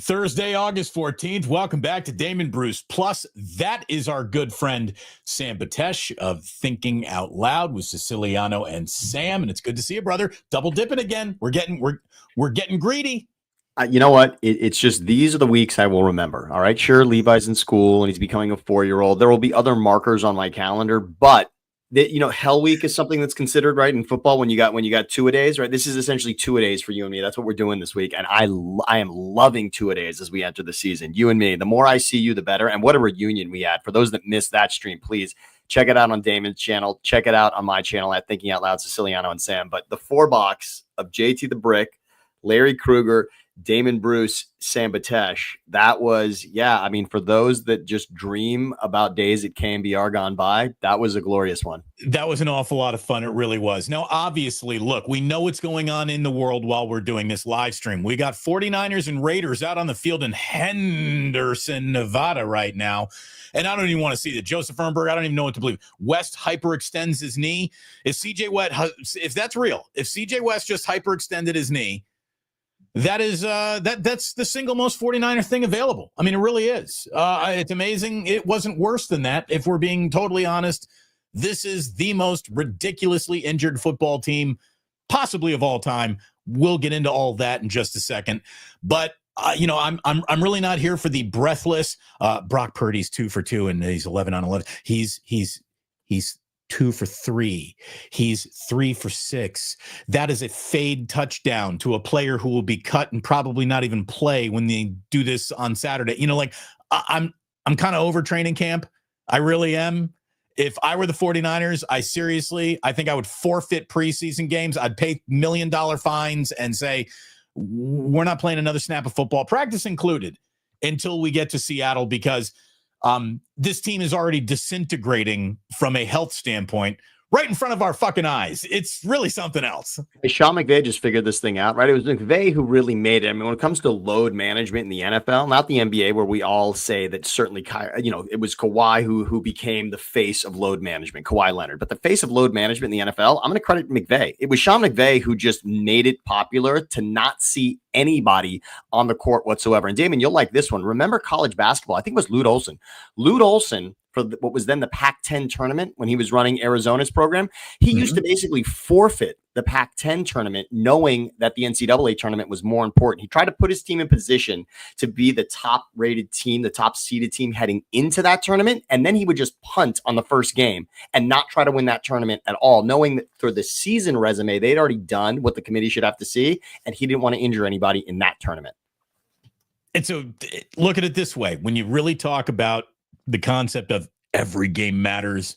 Thursday, August 14th. Welcome back to Damon Bruce. Plus, that is our good friend Sam Betesh of Thinking Out Loud with Siciliano and Sam. And it's good to see you, brother. Double dipping again. We're getting greedy. You know what? It's just these are the weeks I will remember. All right. Sure, Levi's in school and he's becoming a 4-year-old. There will be other markers on my calendar, but Hell Week is something that's considered, right, in football when you got two-a-days, right? This is essentially two-a-days for you and me. That's what we're doing this week, and I am loving two-a-days as we enter the season. You and me, the more I see you, the better. And what a reunion we had. For those that missed that stream, please check it out on Damon's channel. Check it out on my channel at Thinking Out Loud, Siciliano and Sam. But the 4-box of JT the Brick, Larry Krueger, Damon Bruce, Sam Betesh, that was, for those that just dream about days at KMBR gone by, that was a glorious one. That was an awful lot of fun. It really was. Now, obviously, look, we know what's going on in the world while we're doing this live stream. We got 49ers and Raiders out on the field in Henderson, Nevada right now. And I don't even want to see that. Joseph Ehrenberg, I don't even know what to believe. West hyperextends his knee. If that's real, if CJ West just hyperextended his knee, that's the single most 49er thing available. I mean, it really is. It's amazing. It wasn't worse than that. If we're being totally honest, this is the most ridiculously injured football team possibly of all time. We'll get into all that in just a second. But I'm really not here for the breathless. Brock Purdy's 2 for 2 and he's 11 on 11. He's 2 for 3. He's 3 for 6. That is a fade touchdown to a player who will be cut and probably not even play when they do this on Saturday. I'm kind of over training camp. I really am. If I were the 49ers, I think I would forfeit preseason games. I'd pay $1 million fines and say, we're not playing another snap of football, practice included, until we get to Seattle, because this team is already disintegrating from a health standpoint right in front of our fucking eyes. It's really something else. Hey, Sean McVay just figured this thing out, right? It was McVay who really made it. I mean, when it comes to load management in the NFL, not the NBA, where we all say that certainly, it was Kawhi who became the face of load management, Kawhi Leonard. But the face of load management in the NFL, I'm going to credit McVay. It was Sean McVay who just made it popular to not see anybody on the court whatsoever. And Damon, you'll like this one. Remember college basketball? I think it was Lute Olson. Lute Olson, for what was then the Pac-10 tournament when he was running Arizona's program, he used to basically forfeit the Pac-10 tournament, knowing that the NCAA tournament was more important. He tried to put his team in position to be the top-rated team, the top-seeded team heading into that tournament, and then he would just punt on the first game and not try to win that tournament at all, knowing that for the season resume, they'd already done what the committee should have to see, and he didn't want to injure anybody in that tournament. And so look at it this way. When you really talk about the concept of every game matters,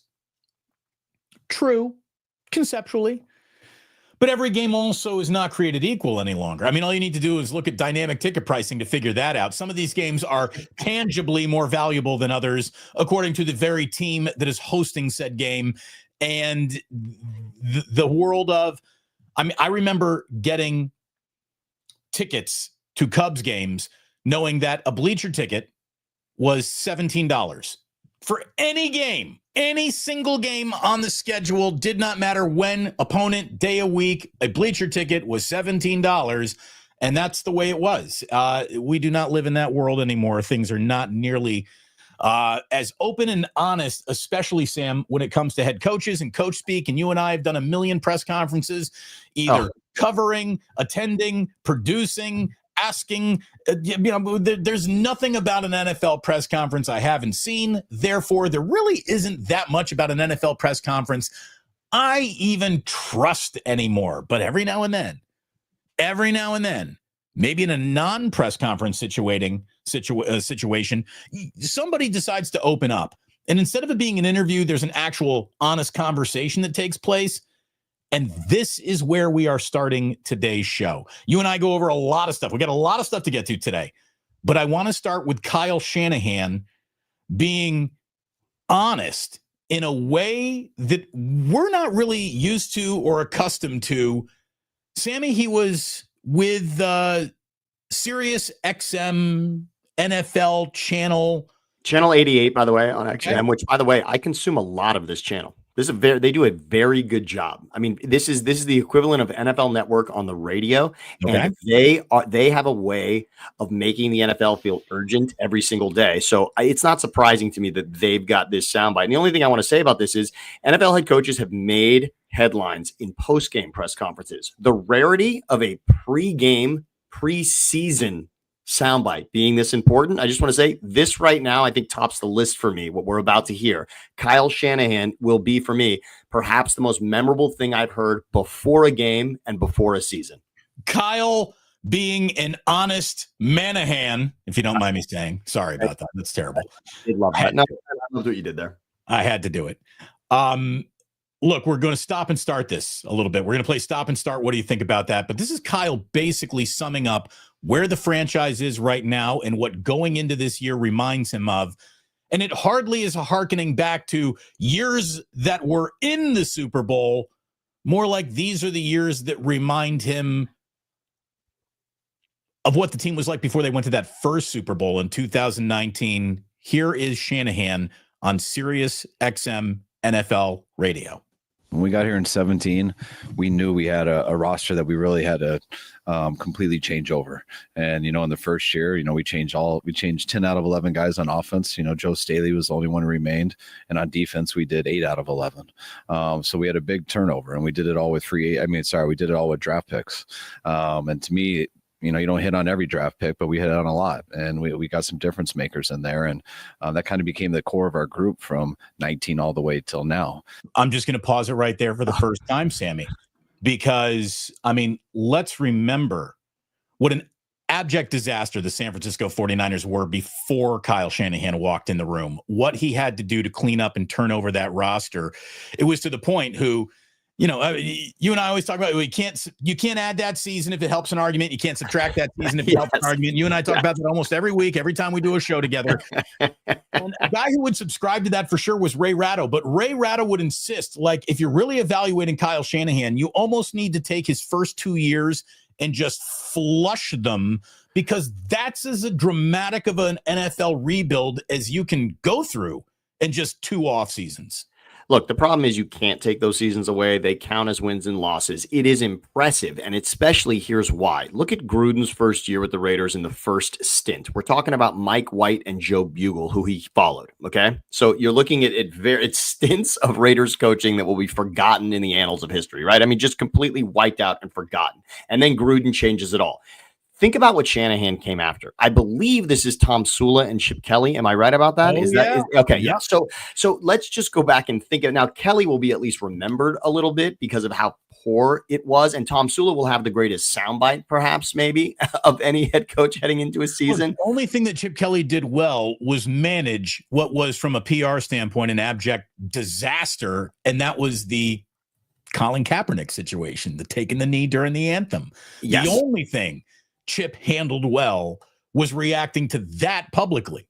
true, conceptually, but every game also is not created equal any longer. I mean, all you need to do is look at dynamic ticket pricing to figure that out. Some of these games are tangibly more valuable than others, according to the very team that is hosting said game. And the world of, I remember getting tickets to Cubs games knowing that a bleacher ticket was $17 for any game, any single game on the schedule. Did not matter when, opponent, day of week, a bleacher ticket was $17. And that's the way it was. We do not live in that world anymore. Things are not nearly as open and honest, especially, Sam, when it comes to head coaches and coach speak. And you and I have done a million press conferences, either covering, attending, producing, asking. There's nothing about an NFL press conference I haven't seen. Therefore, there really isn't that much about an NFL press conference I even trust anymore. But every now and then, maybe in a non-press conference situation, somebody decides to open up. And instead of it being an interview, there's an actual honest conversation that takes place. And this is where we are starting today's show. You and I go over a lot of stuff. We got a lot of stuff to get to today. But I want to start with Kyle Shanahan being honest in a way that we're not really used to or accustomed to. Sammy, he was with Sirius XM NFL channel. Channel 88, by the way, on XM, which, by the way, I consume a lot of this channel. They do a very good job. I mean, this is the equivalent of NFL Network on the radio, Okay. and they have a way of making the NFL feel urgent every single day. So it's not surprising to me that they've got this soundbite. And the only thing I want to say about this is NFL head coaches have made headlines in post-game press conferences. The rarity of a preseason soundbite being this important, I just want to say this right now, I think tops the list for me, what we're about to hear. Kyle Shanahan will be, for me, perhaps the most memorable thing I've heard before a game and before a season. Kyle being an honest Manahan, if you don't mind me saying. Sorry about that. That's terrible. I love that. No, I love what you did there. I had to do it. Look, we're going to stop and start this a little bit. We're going to play stop and start. What do you think about that? But this is Kyle basically summing up where the franchise is right now and what going into this year reminds him of. And it hardly is a hearkening back to years that were in the Super Bowl. More like these are the years that remind him of what the team was like before they went to that first Super Bowl in 2019. Here is Shanahan on Sirius XM NFL radio. When we got here in 17, we knew we had a roster that we really had to completely change over. And, in the first year, we changed 10 out of 11 guys on offense. Joe Staley was the only one who remained. And on defense, we did 8 out of 11. So we had a big turnover, and we did it all with we did it all with draft picks. And to me, you don't hit on every draft pick, but we hit on a lot, and we got some difference makers in there. And that kind of became the core of our group from 19 all the way till now. I'm just going to pause it right there for the first time, Sammy, because, let's remember what an abject disaster the San Francisco 49ers were before Kyle Shanahan walked in the room, what he had to do to clean up and turn over that roster. It was to the point you and I always talk about you can't add that season if it helps an argument. You can't subtract that season if it helps an argument. You and I talk about that almost every week, every time we do a show together. And a guy who would subscribe to that for sure was Ray Ratto. But Ray Ratto would insist, if you're really evaluating Kyle Shanahan, you almost need to take his first 2 years and just flush them, because that's as dramatic of an NFL rebuild as you can go through in just 2 off seasons. Look, the problem is you can't take those seasons away. They count as wins and losses. It is impressive, and especially here's why. Look at Gruden's first year with the Raiders in the first stint. We're talking about Mike White and Joe Bugle, who he followed, okay? So you're looking at it's stints of Raiders coaching that will be forgotten in the annals of history, right? Just completely wiped out and forgotten. And then Gruden changes it all. Think about what Shanahan came after. I believe this is Tom Sula and Chip Kelly. Am I right about that? Okay? Yeah. So let's just go back and think of now. Kelly will be at least remembered a little bit because of how poor it was, and Tom Sula will have the greatest soundbite, perhaps, maybe, of any head coach heading into a season. The only thing that Chip Kelly did well was manage what was, from a PR standpoint, an abject disaster, and that was the Colin Kaepernick situation, the taking the knee during the anthem. Yes. The only thing Chip handled well was reacting to that publicly.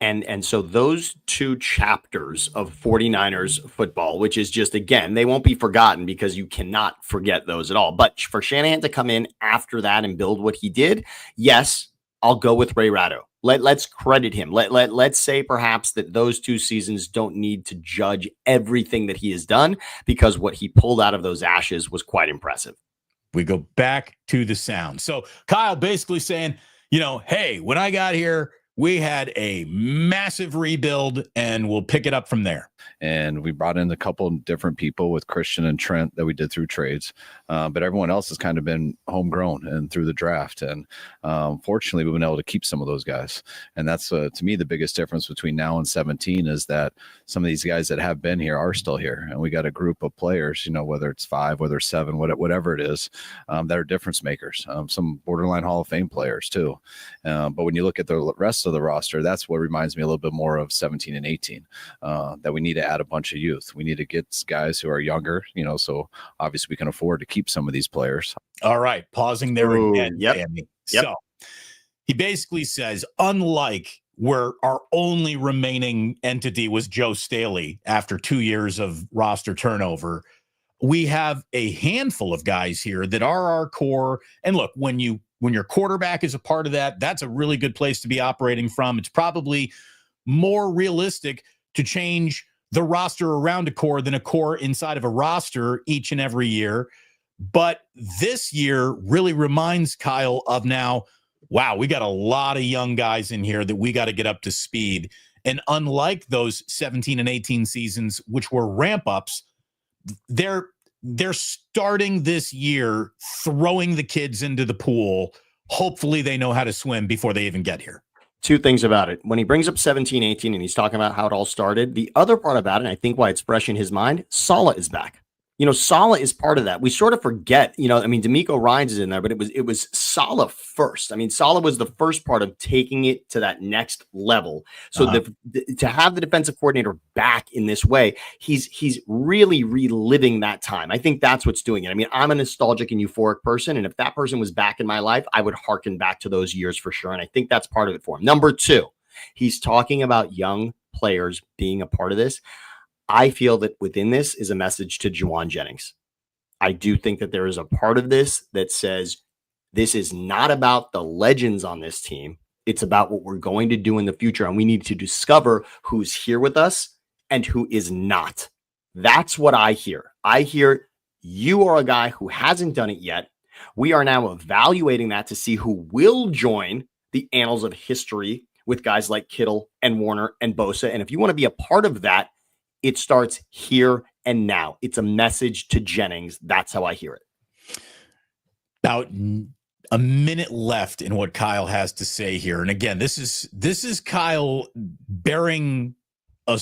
And so those 2 chapters of 49ers football, which is just, again, they won't be forgotten because you cannot forget those at all. But for Shanahan to come in after that and build what he did, yes, I'll go with Ray Ratto. Let's credit him. Let's say perhaps that those 2 seasons don't need to judge everything that he has done, because what he pulled out of those ashes was quite impressive. We go back to the sound. So Kyle basically saying, hey, when I got here, we had a massive rebuild, and we'll pick it up from there. And we brought in a couple of different people with Christian and Trent that we did through trades. But everyone else has kind of been homegrown and through the draft. And fortunately, we've been able to keep some of those guys. And that's, to me, the biggest difference between now and 17 is that some of these guys that have been here are still here. And we got a group of players, whether it's 5, whether it's 7, whatever it is, that are difference makers. Some borderline Hall of Fame players, too. But when you look at the rest of the roster, that's what reminds me a little bit more of 17 and 18, that we need to add a bunch of youth. We need to get guys who are younger, so obviously we can afford to keep some of these players. All right, pausing there again. Yep. So he basically says, unlike where our only remaining entity was Joe Staley after 2 years of roster turnover, we have a handful of guys here that are our core. And look, when your quarterback is a part of that, that's a really good place to be operating from. It's probably more realistic to change the roster around a core than a core inside of a roster each and every year. But this year really reminds Kyle of now, wow, we got a lot of young guys in here that we got to get up to speed. And unlike those 17 and 18 seasons, which were ramp ups, they're starting this year throwing the kids into the pool. Hopefully they know how to swim before they even get here. Two things about it. When he brings up 17, 18, and he's talking about how it all started, the other part about it, and I think why it's fresh in his mind, Saleh is back. Saleh is part of that. We sort of forget, D'Amico Ryans is in there, but it was Saleh first. Saleh was the first part of taking it to that next level. So to have the defensive coordinator back in this way, he's really reliving that time. I think that's what's doing it. I'm a nostalgic and euphoric person, and if that person was back in my life, I would hearken back to those years for sure. And I think that's part of it for him. Number two, he's talking about young players being a part of this. I feel that within this is a message to Jauan Jennings. I do think that there is a part of this that says this is not about the legends on this team. It's about what we're going to do in the future. And we need to discover who's here with us and who is not. That's what I hear. I hear you are a guy who hasn't done it yet. We are now evaluating that to see who will join the annals of history with guys like Kittle and Warner and Bosa. And if you want to be a part of that, it starts here and now. It's a message to Jennings. That's how I hear it. About a minute left in what Kyle has to say here. And again, this is Kyle bearing a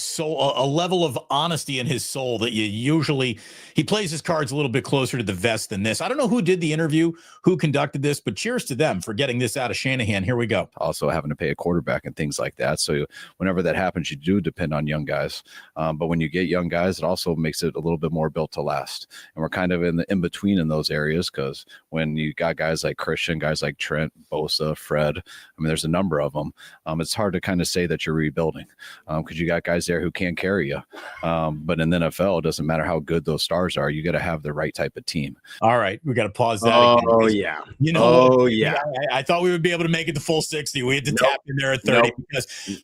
level of honesty in his soul that he plays his cards a little bit closer to the vest than this. I don't know who did the interview, who conducted this, but cheers to them for getting this out of Shanahan. Here we go. Also having to pay a quarterback and things like that. So whenever that happens, you do depend on young guys. But when you get young guys, it also makes it a little bit more built to last. And we're kind of in between in those areas, because when you got guys like Christian, guys like Trent, Bosa, Fred, there's a number of them. It's hard to kind of say that you're rebuilding because you got guys there who can carry you. But in the NFL, it doesn't matter how good those stars are. You got to have the right type of team. All right. We got to pause that. Oh, again. Yeah. I thought we would be able to make it the full 60. We had to tap in there at 30 because,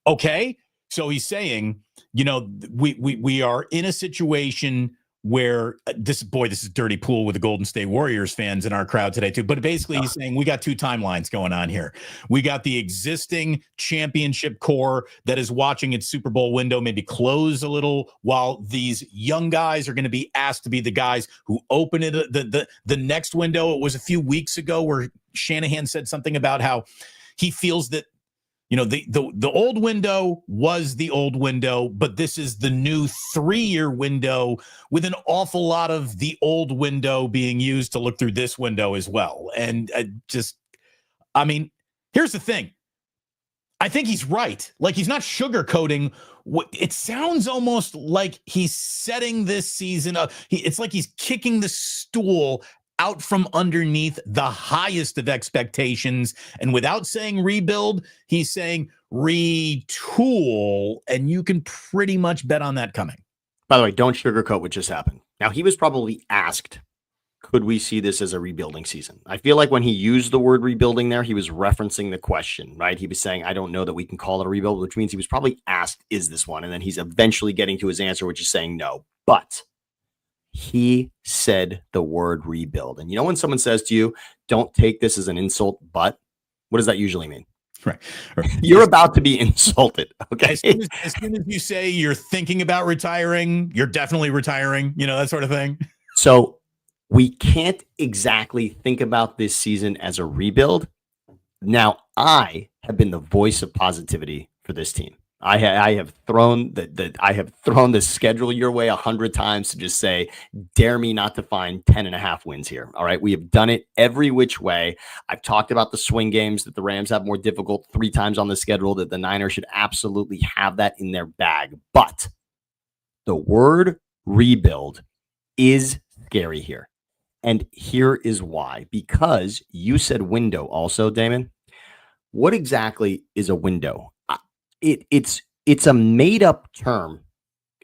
okay. So he's saying, we are in a situation where this is dirty pool with the Golden State Warriors fans in our crowd today too. But basically he's saying we got two timelines going on here. We got the existing championship core that is watching its Super Bowl window maybe close a little, while these young guys are going to be asked to be the guys who open it. The next window, it was a few weeks ago where Shanahan said something about how he feels that the old window was the old window, but this is the new 3-year window with an awful lot of the old window being used to look through this window as well. And here's the thing. I think he's right. Like, he's not sugarcoating. It sounds almost like he's setting this season up. It's like he's kicking the stool out from underneath the highest of expectations. And without saying rebuild, he's saying retool. And you can pretty much bet on that coming. By the way, don't sugarcoat what just happened. Now, he was probably asked, could we see this as a rebuilding season? I feel like when he used the word rebuilding there, he was referencing the question, right? He was saying, I don't know that we can call it a rebuild, which means he was probably asked, is this one? And then he's eventually getting to his answer, which is saying no. But he said the word rebuild. And when someone says to you, don't take this as an insult, but what does that usually mean? Right. You're about to be insulted. Okay. As soon as you say you're thinking about retiring, you're definitely retiring, that sort of thing. So we can't exactly think about this season as a rebuild. Now, I have been the voice of positivity for this team. I have thrown the schedule your way 100 times to just say, dare me not to find 10.5 wins here. All right. We have done it every which way. I've talked about the swing games that the Rams have more difficult 3 times on the schedule, that the Niners should absolutely have that in their bag. But the word rebuild is scary here. And here is why. Because you said window also, Damon. What exactly is a window? It's a made up term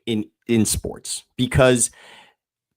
in sports, because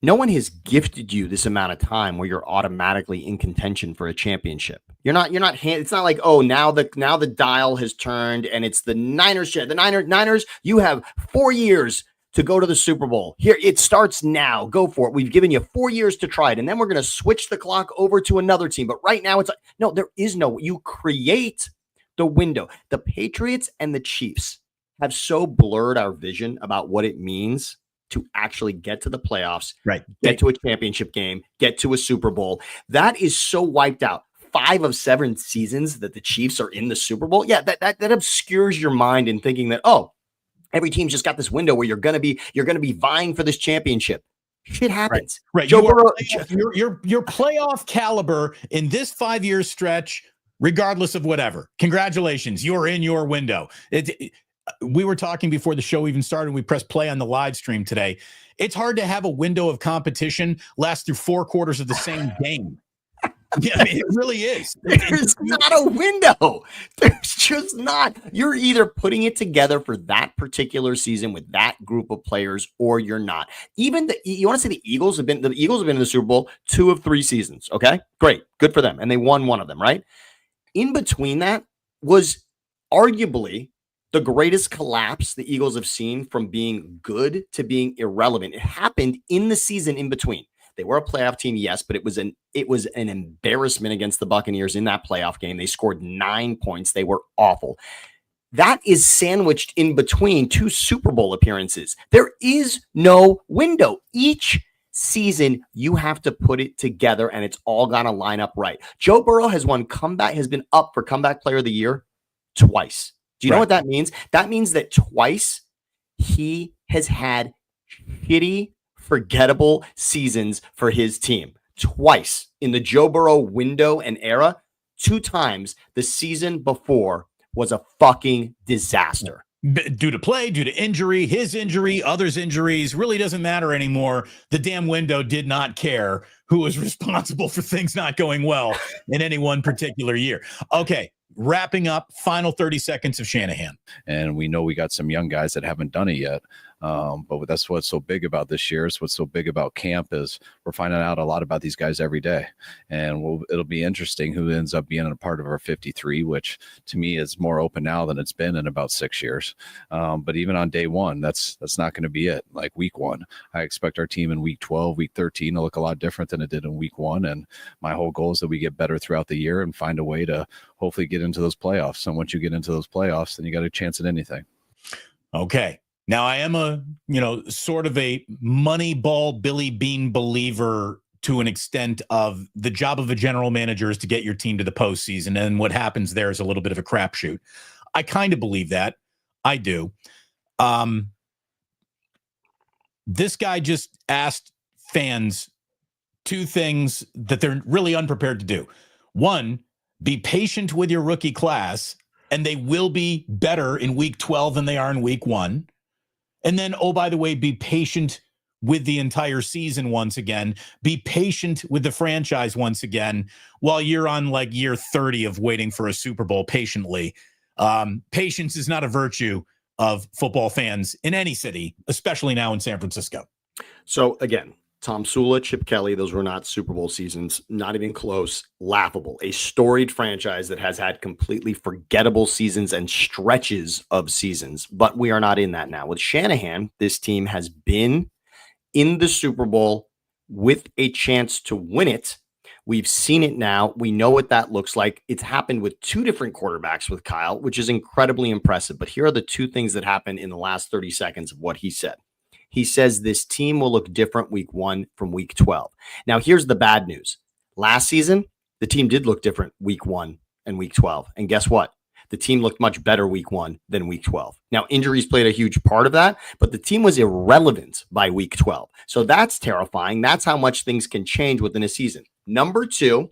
No one has gifted you this amount of time where you're automatically in contention for a championship. It's not like, oh, now the dial has turned and it's the Niners. The Niners, you have 4 years to go to the Super Bowl. Here, it starts now. Go for it. We've given you 4 years to try it. And then we're going to switch the clock over to another team. But right now it's like, no, there is no, you create the window. The Patriots and the Chiefs have so blurred our vision about what it means to actually get to the playoffs, right? Get to a championship game, get to a Super Bowl. That is so wiped out. 5 of 7 seasons that the Chiefs are in the Super Bowl. Yeah, that obscures your mind in thinking that, oh, every team's just got this window where you're gonna be vying for this championship. Shit happens. Right. Joe Burrow, your playoff caliber in this 5-year stretch, regardless of whatever. Congratulations, you're in your window. We were talking before the show even started. We pressed play on the live stream today. It's hard to have a window of competition last through 4 quarters of the same game. Yeah, I mean, it really is. There's not a window. There's just not. You're either putting it together for that particular season with that group of players, or you're not. Even you want to say the Eagles have been in the Super Bowl 2 of 3 seasons. Okay, great, good for them, and they won 1 of them. Right. In between that was arguably the greatest collapse the Eagles have seen from being good to being irrelevant. It happened in the season in between. They were a playoff team, yes, but it was an embarrassment against the Buccaneers in that playoff game. They scored 9 points. They were awful. That is sandwiched in between 2 Super Bowl appearances. There is no window. Each season, you have to put it together, and it's all got to line up right. Joe Burrow has been up for comeback player of the year twice. Do you know what that means? That means that twice he has had shitty, forgettable seasons for his team. Twice in the Joe Burrow window and era. 2 times the season before was a fucking disaster. Due to play, due to injury, his injury, others' injuries, really doesn't matter anymore. The damn window did not care who was responsible for things not going well in any one particular year. Okay. Wrapping up, final 30 seconds of Shanahan. And we know we got some young guys that haven't done it yet. But that's what's so big about this year. It's what's so big about camp is we're finding out a lot about these guys every day. And it'll be interesting who ends up being a part of our 53, which to me is more open now than it's been in about 6 years. But even on day 1, that's not going to be it. Like week 1, I expect our team in week 12, week 13 to look a lot different than it did in week 1. And my whole goal is that we get better throughout the year and find a way to hopefully get into those playoffs. And once you get into those playoffs, then you got a chance at anything. Okay. Now, I am sort of a Moneyball Billy Bean believer to an extent of the job of a general manager is to get your team to the postseason. And what happens there is a little bit of a crapshoot. I kind of believe that. I do. This guy just asked fans 2 things that they're really unprepared to do. 1, be patient with your rookie class, and they will be better in week 12 than they are in week 1. And then, oh, by the way, be patient with the entire season once again. Be patient with the franchise once again while you're on like year 30 of waiting for a Super Bowl patiently. Patience is not a virtue of football fans in any city, especially now in San Francisco. So again, Tom Sula, Chip Kelly, those were not Super Bowl seasons, not even close, laughable. A storied franchise that has had completely forgettable seasons and stretches of seasons, but we are not in that now. With Shanahan, this team has been in the Super Bowl with a chance to win it. We've seen it now. We know what that looks like. It's happened with 2 different quarterbacks with Kyle, which is incredibly impressive. But here are the 2 things that happened in the last 30 seconds of what he said. He says this team will look different week 1 from week 12. Now, here's the bad news. Last season, the team did look different week 1 and week 12. And guess what? The team looked much better week 1 than week 12. Now, injuries played a huge part of that, but the team was irrelevant by week 12. So that's terrifying. That's how much things can change within a season. Number 2,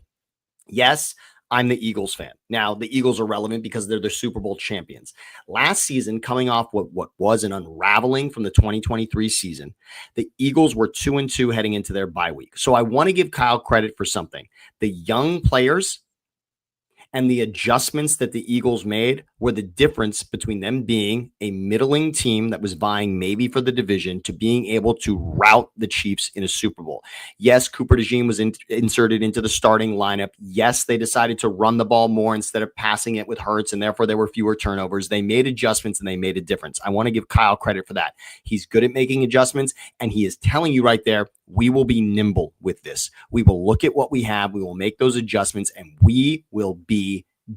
yes, I'm the Eagles fan. Now, the Eagles are relevant because they're the Super Bowl champions. Last season, coming off what was an unraveling from the 2023 season, the Eagles were 2-2 heading into their bye week. So I want to give Kyle credit for something. The young players And the adjustments that the Eagles made were the difference between them being a middling team that was vying maybe for the division to being able to rout the Chiefs in a Super Bowl. Yes, Cooper DeJean was inserted into the starting lineup. Yes, they decided to run the ball more instead of passing it with Hurts, and therefore there were fewer turnovers. They made adjustments, and they made a difference. I want to give Kyle credit for that. He's good at making adjustments, and he is telling you right there, we will be nimble with this. We will look at what we have. We will make those adjustments, and we will be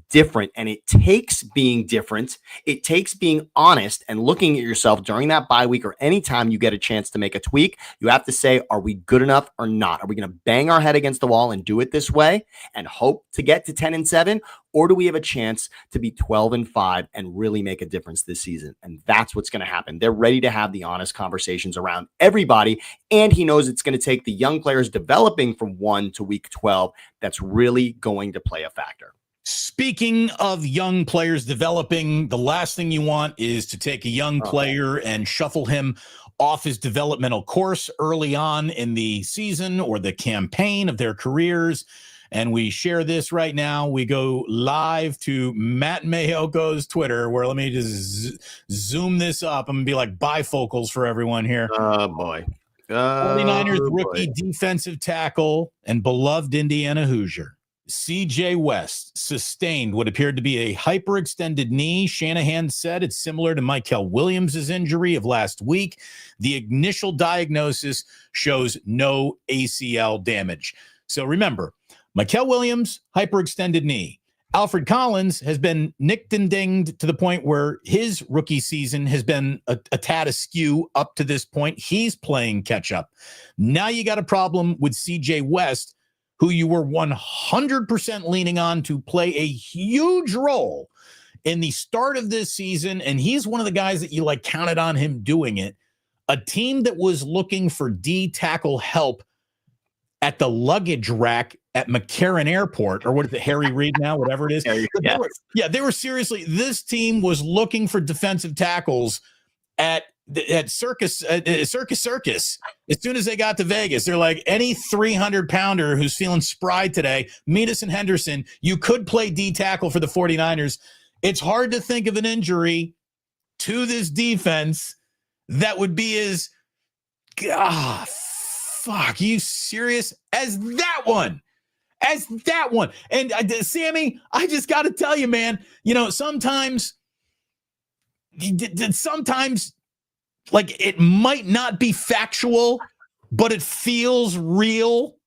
different. And it takes being different. It takes being honest and looking at yourself during that bye week or anytime you get a chance to make a tweak. You have to say, are we good enough or not? Are we going to bang our head against the wall and do it this way and hope to get to 10-7? Or do we have a chance to be 12-5 and really make a difference this season? And that's what's going to happen. They're ready to have the honest conversations around everybody. And he knows it's going to take the young players developing from 1 to week 12. That's really going to play a factor. Speaking of young players developing, the last thing you want is to take a young player and shuffle him off his developmental course early on in the season or the campaign of their careers. And we share this right now. We go live to Matt Mayoko's Twitter, where let me just zoom this up. I'm going to be like bifocals for everyone here. Oh, boy. 49ers rookie defensive tackle and beloved Indiana Hoosier CJ West sustained what appeared to be a hyperextended knee. Shanahan said it's similar to Mykel Williams' injury of last week. The initial diagnosis shows no ACL damage. So remember, Mykel Williams, hyperextended knee. Alfred Collins has been nicked and dinged to the point where his rookie season has been a tad askew up to this point. He's playing catch up. Now you got a problem with CJ West, who you were 100% leaning on to play a huge role in the start of this season. And he's one of the guys that you like counted on him doing it. A team that was looking for D tackle help at the luggage rack at McCarran Airport, or what is it, Harry Reid now, whatever it is. They were seriously, this team was looking for defensive tackles at Circus. As soon as they got to Vegas, they're like, any 300-pounder who's feeling spry today, meet us in Henderson. You could play D tackle for the 49ers. It's hard to think of an injury to this defense that would be as, fuck, you serious as that one. And Sammy, I just got to tell you, man, sometimes like it might not be factual, but it feels real.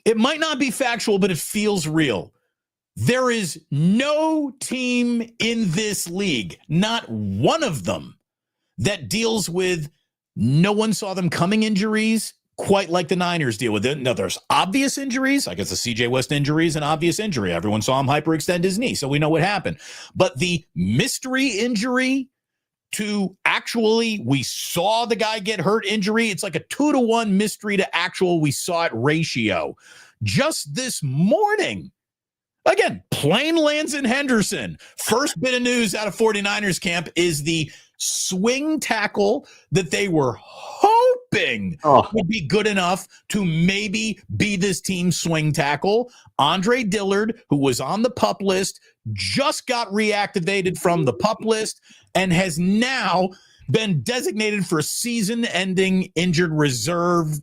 It might not be factual, but it feels real. There is no team in this league, not one of them, that deals with no one saw them coming injuries quite like the Niners deal with it. Now, there's obvious injuries. I guess the CJ West injury is an obvious injury. Everyone saw him hyperextend his knee, so we know what happened. But the mystery injury to actually we saw the guy get hurt injury, it's like a 2-to-1 mystery to actual we saw it ratio. Just this morning, again, plane lands in Henderson. First bit of news out of 49ers camp is the swing tackle that they were hoping would be good enough to maybe be this team's swing tackle. Andre Dillard, who was on the PUP list, just got reactivated from the PUP list and has now been designated for season-ending injured reserve.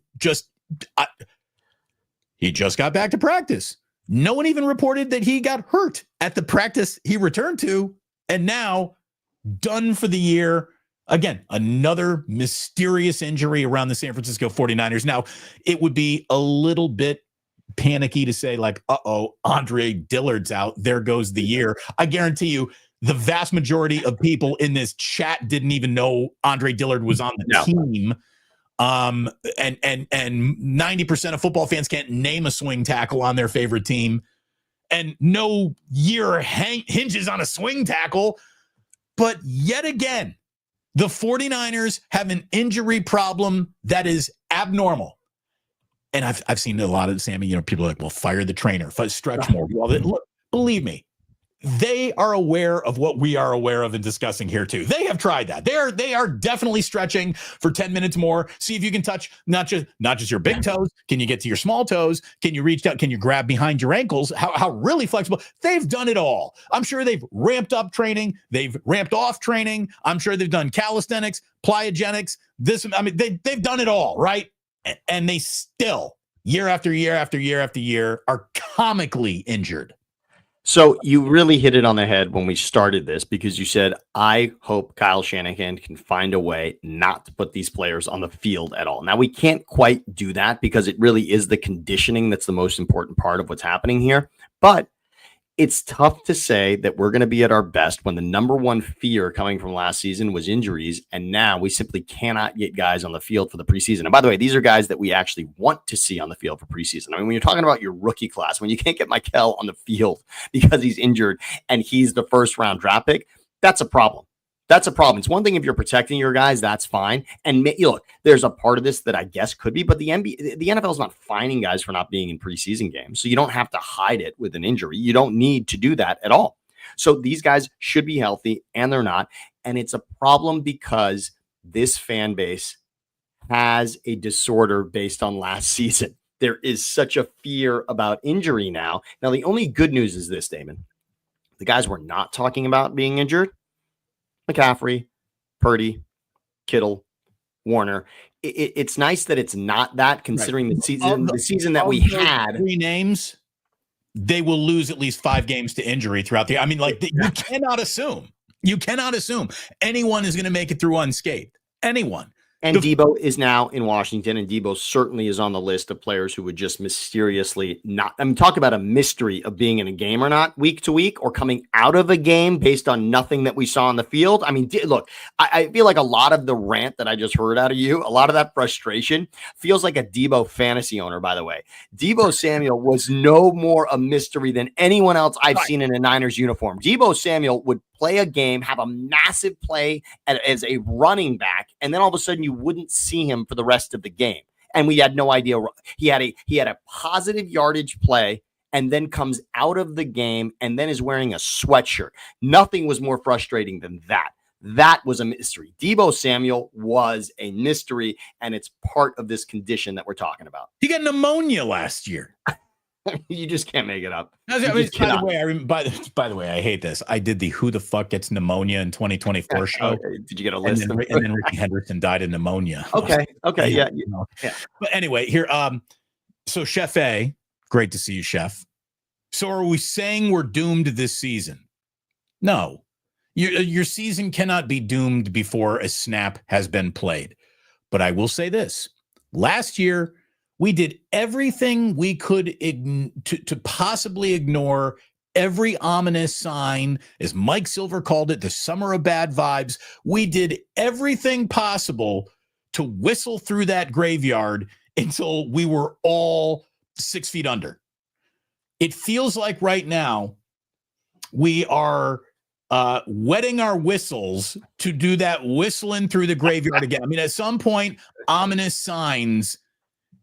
He just got back to practice. No one even reported that he got hurt at the practice he returned to, and now done for the year. Again, another mysterious injury around the San Francisco 49ers. Now, it would be a little bit panicky to say, like, Andre Dillard's out. There goes the year. I guarantee you the vast majority of people in this chat didn't even know Andre Dillard was on the team. And 90% of football fans can't name a swing tackle on their favorite team. And no year hinges on a swing tackle. But yet again, the 49ers have an injury problem that is abnormal. And I've seen a lot of, Sammy, people are like, well, fire the trainer, stretch more. Well, look, believe me, they are aware of what we are aware of and discussing here too. They have tried that. They are definitely stretching for 10 minutes more. See if you can touch not just your big toes. Can you get to your small toes? Can you reach out? Can you grab behind your ankles? How really flexible? They've done it all. I'm sure they've ramped up training. They've ramped off training. I'm sure they've done calisthenics, plyogenics. They've done it all, right? And they still, year after year after year after year, are comically injured. So you really hit it on the head when we started this, because you said, I hope Kyle Shanahan can find a way not to put these players on the field at all. Now, we can't quite do that because it really is the conditioning that's the most important part of what's happening here. But it's tough to say that we're going to be at our best when the number one fear coming from last season was injuries. And now we simply cannot get guys on the field for the preseason. And by the way, these are guys that we actually want to see on the field for preseason. I mean, when you're talking about your rookie class, when you can't get Michael on the field because he's injured and he's the first round draft pick, that's a problem. That's a problem. It's one thing if you're protecting your guys, that's fine. And look, there's a part of this that I guess could be, but the NFL is not fining guys for not being in preseason games. So you don't have to hide it with an injury. You don't need to do that at all. So these guys should be healthy, and they're not. And it's a problem because this fan base has a disorder based on last season. There is such a fear about injury now. Now, the only good news is this, Damon. The guys we're not talking about being injured, McCaffrey, Purdy, Kittle, Warner. It's nice that it's not that, considering the season that we had. 3 names, they will lose at least 5 games to injury throughout the. I mean, like, you cannot assume anyone is going to make it through unscathed. Anyone. And Debo is now in Washington, and Debo certainly is on the list of players who would just mysteriously not. I mean, talk about a mystery of being in a game or not week to week, or coming out of a game based on nothing that we saw on the field. I mean, look, I feel like a lot of the rant that I just heard out of you, a lot of that frustration feels like a Debo fantasy owner, by the way. Debo Samuel was no more a mystery than anyone else I've seen in a Niners uniform. Debo Samuel would play a game, have a massive play as a running back, and then all of a sudden you wouldn't see him for the rest of the game. And we had no idea. He had a positive yardage play and then comes out of the game and then is wearing a sweatshirt. Nothing was more frustrating than that. That was a mystery. Debo Samuel was a mystery, and it's part of this condition that we're talking about. He got pneumonia last year. You just can't make it up. By the way, I hate this. I did the Who the Fuck Gets Pneumonia in 2024 show. Okay. Did you get a list? And then Ricky Henderson died of pneumonia. Okay. Yeah. But anyway, here. So Chef A, great to see you, Chef. So are we saying we're doomed this season? No. Your season cannot be doomed before a snap has been played. But I will say this. Last year, we did everything we could to possibly ignore every ominous sign, as Mike Silver called it, the summer of bad vibes. We did everything possible to whistle through that graveyard until we were all 6 feet under. It feels like right now we are wetting our whistles to do that whistling through the graveyard again. I mean, at some point, ominous signs.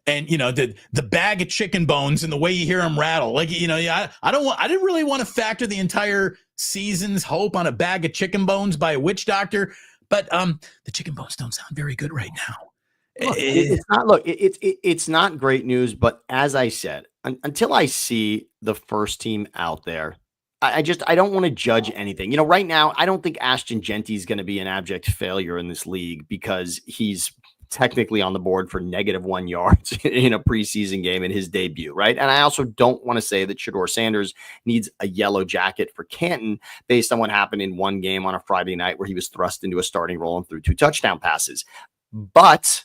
And, the bag of chicken bones and the way you hear them rattle, like, I didn't really want to factor the entire season's hope on a bag of chicken bones by a witch doctor. But the chicken bones don't sound very good right now. It's not great news. But as I said, until I see the first team out there, I don't want to judge anything. Right now, I don't think Ashton Genty is going to be an abject failure in this league because he's technically on the board for -1 yards in a preseason game in his debut, right? And I also don't want to say that Shedeur Sanders needs a yellow jacket for Canton based on what happened in one game on a Friday night where he was thrust into a starting role and threw 2 touchdown passes. But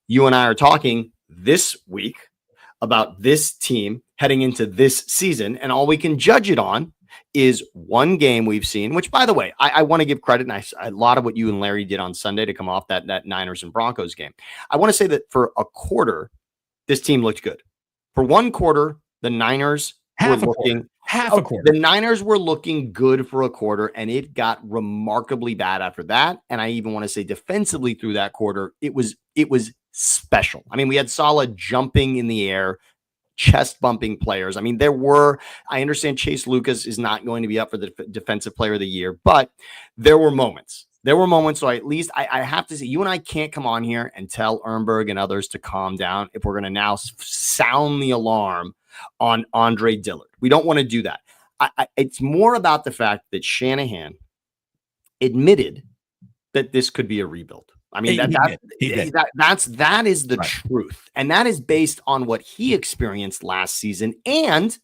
you and I are talking this week about this team heading into this season, and all we can judge it on is one game we've seen, which, by the way, I want to give credit. And a lot of what you and Larry did on Sunday to come off that Niners and Broncos game. I want to say that for a quarter, this team looked good. For one quarter, the Niners were looking the Niners were looking good for a quarter, and it got remarkably bad after that. And I even want to say defensively through that quarter, it was special. I mean, we had Saleh jumping in the air, chest bumping players. I mean, I understand Chase Lucas is not going to be up for the defensive player of the year, but there were moments. So at least I have to say, you and I can't come on here and tell Ehrenberg and others to calm down if we're going to now sound the alarm on Andre Dillard. We don't want to do that. It's more about the fact that Shanahan admitted that this could be a rebuild. I mean, that is the truth. And that is based on what he experienced last season and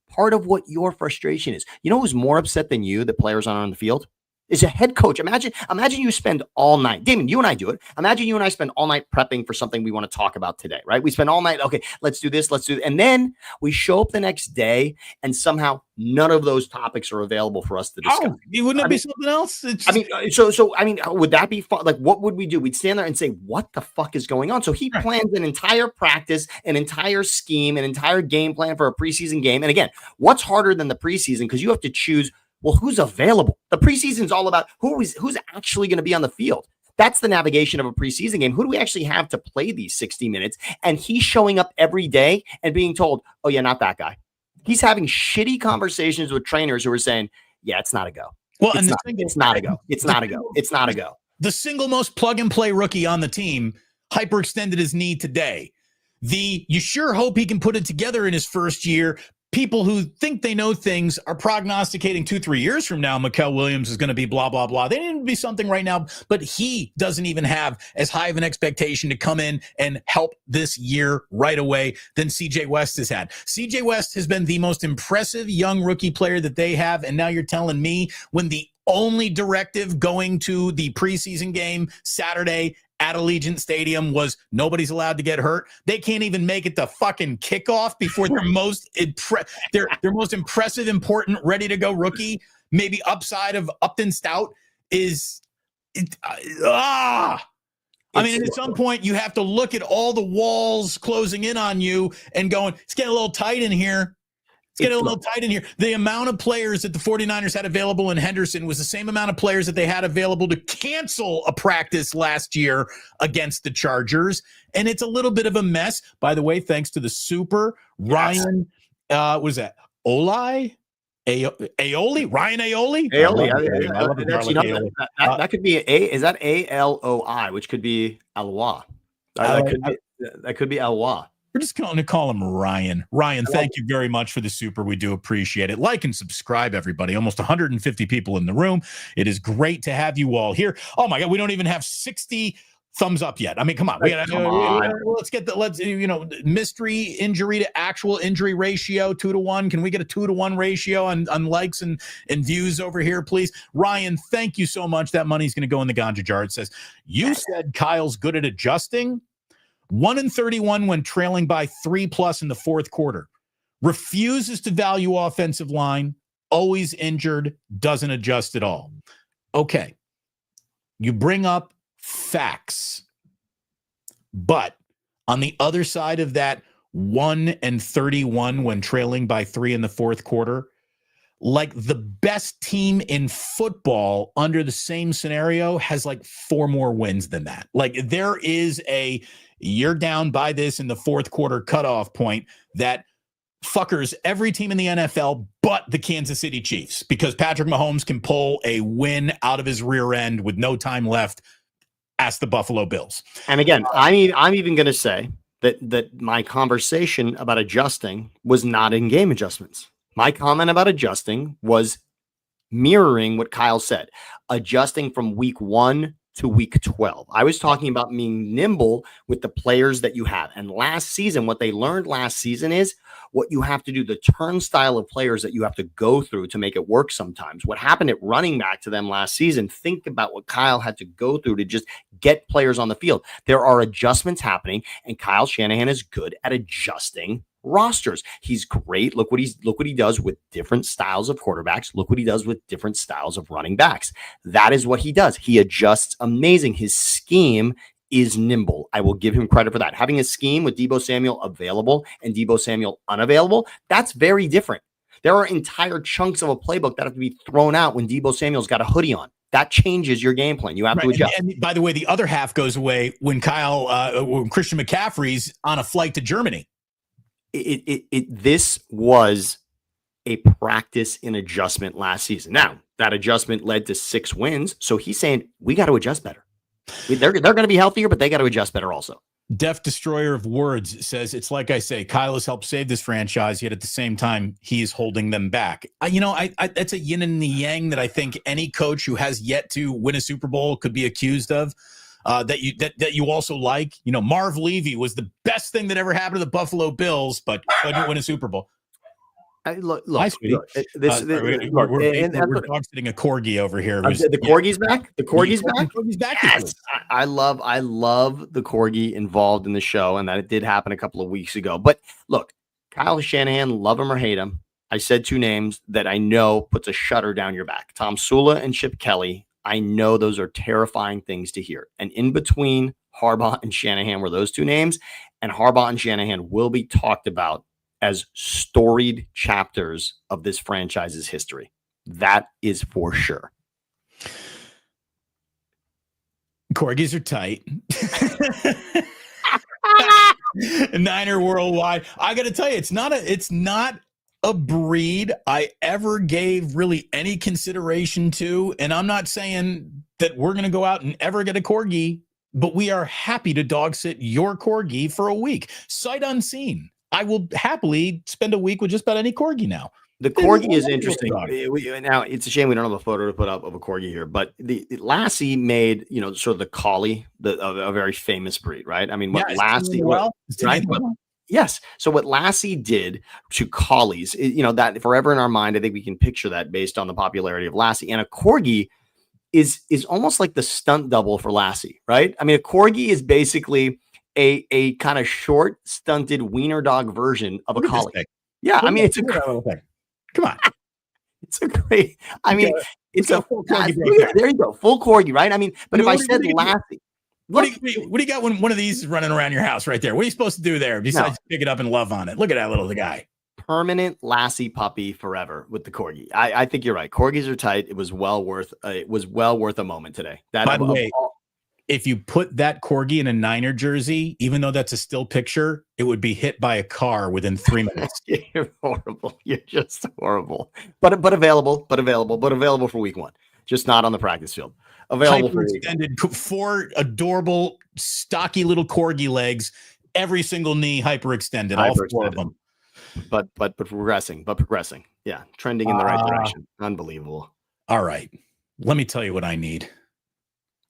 part of what your frustration is. You know who's more upset than you that players aren't on the field? Is a head coach. Imagine you spend all night. Damon, you and I do it. Imagine you and I spend all night prepping for something we want to talk about today, right? We spend all night, okay, let's do this, and then we show up the next day and somehow none of those topics are available for us to discuss. Wouldn't it be something else? Would that be fun? Like, what would we do? We'd stand there and say, what the fuck is going on? So he plans an entire practice, an entire scheme, an entire game plan for a preseason game. And again, what's harder than the preseason? Because you have to choose, well, who's available? The preseason is all about who's actually going to be on the field. That's the navigation of a preseason game. Who do we actually have to play these 60 minutes? And he's showing up every day and being told, oh, yeah, not that guy. He's having shitty conversations with trainers who are saying, yeah, it's not a go. Well, it's not a go. It's not a go. It's not a go. The single most plug and play rookie on the team hyperextended his knee today. You sure hope he can put it together in his first year. People who think they know things are prognosticating 2-3 years from now, Mikael Williams is going to be blah, blah, blah. They didn't be something right now, but he doesn't even have as high of an expectation to come in and help this year right away than CJ West has had. CJ West has been the most impressive young rookie player that they have. And now you're telling me when the only directive going to the preseason game Saturday at Allegiant Stadium was nobody's allowed to get hurt. They can't even make it the fucking kickoff before their most impressive, important, ready to go rookie, maybe upside of Upton Stout is I mean, at some point you have to look at all the walls closing in on you and going, it's getting a little tight in here. The amount of players that the 49ers had available in Henderson was the same amount of players that they had available to cancel a practice last year against the Chargers. And it's a little bit of a mess. By the way, thanks to the super Ryan, what is that? Aoli? Ryan Aioli? That could be is that ALOI, which could be Alois. That could be Alois. We're just going to call him Ryan. Ryan, thank you very much for the super. We do appreciate it. Like and subscribe, everybody. Almost 150 people in the room. It is great to have you all here. Oh my God, we don't even have 60 thumbs up yet. I mean, come on. Let's get mystery injury to actual injury ratio 2-to-1. Can we get a 2-to-1 ratio on likes and views over here, please? Ryan, thank you so much. That money's going to go in the ganja jar. It says, you said Kyle's good at adjusting. 1-31 when trailing by 3+ in the fourth quarter. Refuses to value offensive line. Always injured. Doesn't adjust at all. Okay. You bring up facts. But on the other side of that 1-31 when trailing by 3 in the fourth quarter, like the best team in football under the same scenario has like 4 more wins than that. Like there is you're down by this in the fourth quarter cutoff point that fuckers every team in the NFL but the Kansas City Chiefs, because Patrick Mahomes can pull a win out of his rear end with no time left. Ask the Buffalo Bills. And again, I'm even going to say that my conversation about adjusting was not in-game adjustments. My comment about adjusting was mirroring what Kyle said, adjusting from week 1 to week 12. I was talking about being nimble with the players that you have. And last season, what they learned last season is what you have to do, the turnstile of players that you have to go through to make it work sometimes. What happened at running back to them last season, think about what Kyle had to go through to just get players on the field. There are adjustments happening, and Kyle Shanahan is good at adjusting rosters. He's great. Look what he does with different styles of quarterbacks. Look what he does with different styles of running backs. That is what he does. He adjusts amazing. His scheme is nimble. I will give him credit for that. Having a scheme with Deebo Samuel available and Deebo Samuel unavailable, that's very different. There are entire chunks of a playbook that have to be thrown out when Deebo Samuel's got a hoodie on. That changes your game plan. You have to adjust. And by the way, the other half goes away when when Christian McCaffrey's on a flight to Germany. This was a practice in adjustment last season. Now, that adjustment led to 6 wins. So he's saying we got to adjust better. They're going to be healthier, but they got to adjust better also. Deaf Destroyer of Words says, it's like I say, Kyle has helped save this franchise, yet at the same time, he is holding them back. That's a yin and the yang that I think any coach who has yet to win a Super Bowl could be accused of. That you also like. Marv Levy was the best thing that ever happened to the Buffalo Bills, but couldn't win a Super Bowl. Look, Hi, sweetie. We're dog sitting a corgi over here. The corgi's back. The corgi's back. Corgi's back. Yes. I love the corgi involved in the show, and that it did happen a couple of weeks ago. But look, Kyle Shanahan, love him or hate him. I said 2 names that I know puts a shudder down your back: Tom Sula and Chip Kelly. I know those are terrifying things to hear. And in between Harbaugh and Shanahan were those 2 names, and Harbaugh and Shanahan will be talked about as storied chapters of this franchise's history. That is for sure. Corgis are tight. Niner worldwide. I got to tell you, it's not a breed I ever gave really any consideration to. And I'm not saying that we're going to go out and ever get a corgi, but we are happy to dog sit your corgi for a week. Sight unseen. I will happily spend a week with just about any corgi now. The corgi is interesting. Now, it's a shame we don't have a photo to put up of a corgi here, but the Lassie made, sort of the collie, a very famous breed, right? I mean, what Lassie, right? Yes. So what Lassie did to collies, that forever in our mind, I think we can picture that based on the popularity of Lassie. And a corgi is almost like the stunt double for Lassie, right? I mean, a corgi is basically a kind of short, stunted wiener dog version of a collie. Yeah, I mean, it's a come on. It's a great. I mean, it's a full corgi. There you go, full corgi, right? I mean, but if I said Lassie, what do you got when one of these is running around your house right there? What are you supposed to do there besides pick it up and love on it? Look at that little guy. Permanent Lassie puppy forever with the corgi. I think you're right. Corgis are tight. It was well worth a moment today. By the way, if you put that corgi in a Niner jersey, even though that's a still picture, it would be hit by a car within 3 minutes. You're horrible. You're just horrible. But available for week 1. Just not on the practice field. Available for extended 4 adorable, stocky little corgi legs, every single knee hyperextended, all 4 of them. But progressing. Yeah, trending in the right direction. Unbelievable. All right. Let me tell you what I need.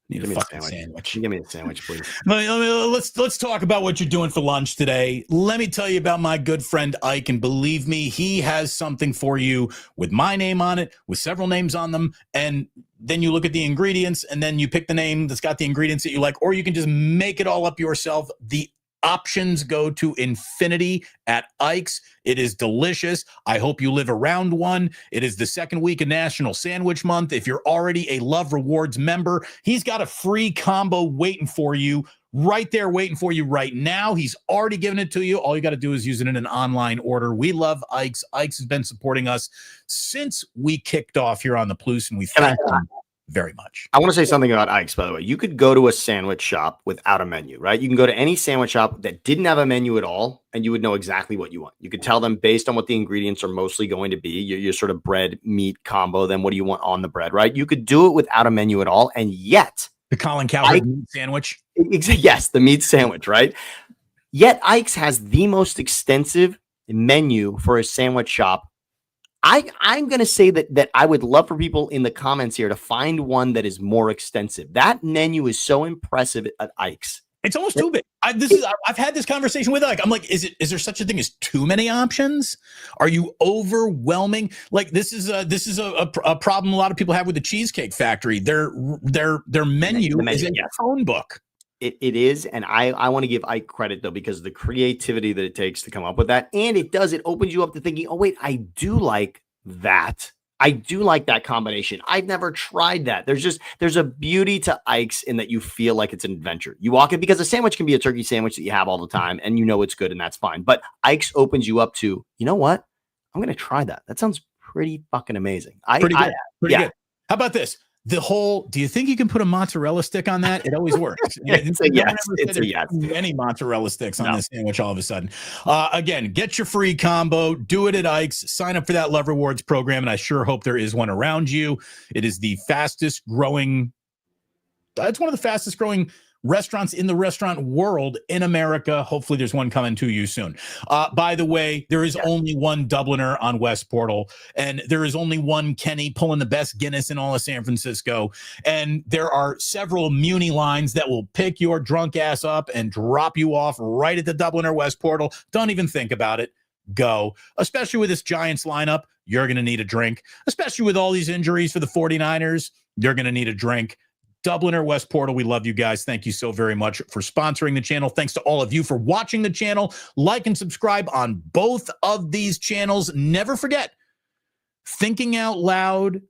Give me a sandwich. Give me a sandwich, please. Let's talk about what you're doing for lunch today. Let me tell you about my good friend Ike, and believe me, he has something for you with my name on it, with several names on them, and then you look at the ingredients, and then you pick the name that's got the ingredients that you like, or you can just make it all up yourself. The options go to infinity at Ike's. It is delicious. I hope you live around one. It is the 2nd week of National Sandwich Month. If you're already a Love Rewards member, he's got a free combo waiting for you right there, waiting for you right now. He's already given it to you. All you got to do is use it in an online order. We love Ike's. Ike's has been supporting us since we kicked off here on the Plus, and we thank them very much. I want to say something about Ike's, by the way. You could go to a sandwich shop without a menu, right? You can go to any sandwich shop that didn't have a menu at all, and you would know exactly what you want. You could tell them based on what the ingredients are mostly going to be, your sort of bread meat combo, then what do you want on the bread, right? You could do it without a menu at all, and yet the Colin Cowherd meat sandwich. Yes, the meat sandwich, right? Yet Ike's has the most extensive menu for a sandwich shop. I'm going to say that I would love for people in the comments here to find one that is more extensive. That menu is so impressive at Ike's. It's almost too big. I've had this conversation with Ike. I'm like, is there such a thing as too many options? Are you overwhelming? Like this is a problem a lot of people have with the Cheesecake Factory. Their menu is in your phone book. It is, and I want to give Ike credit though, because the creativity that it takes to come up with that, and it opens you up to thinking, oh wait, I do like that. I do like that combination. I've never tried that. There's a beauty to Ike's in that you feel like it's an adventure. You walk in, because a sandwich can be a turkey sandwich that you have all the time and you know it's good and that's fine. But Ike's opens you up to, you know what? I'm going to try that. That sounds pretty fucking amazing. Pretty good. How about this? The whole, do you think you can put a mozzarella stick on that? It always works. It's a yes. It's a yes. Many mozzarella sticks on this sandwich all of a sudden. Again, get your free combo. Do it at Ike's. Sign up for that Love Rewards program, and I sure hope there is one around you. It is the fastest growing. It's one of the fastest growing restaurants in the restaurant world in America. Hopefully there's one coming to you soon. By the way, there is only one Dubliner on West Portal, and there is only one Kenny pulling the best Guinness in all of San Francisco. And there are several Muni lines that will pick your drunk ass up and drop you off right at the Dubliner West Portal. Don't even think about it. Go. Especially with this Giants lineup, you're going to need a drink. Especially with all these injuries for the 49ers, you're going to need a drink. Dubliner West Portal, we love you guys. Thank you so very much for sponsoring the channel. Thanks to all of you for watching the channel. Like and subscribe on both of these channels. Never forget, Thinking Out Loud,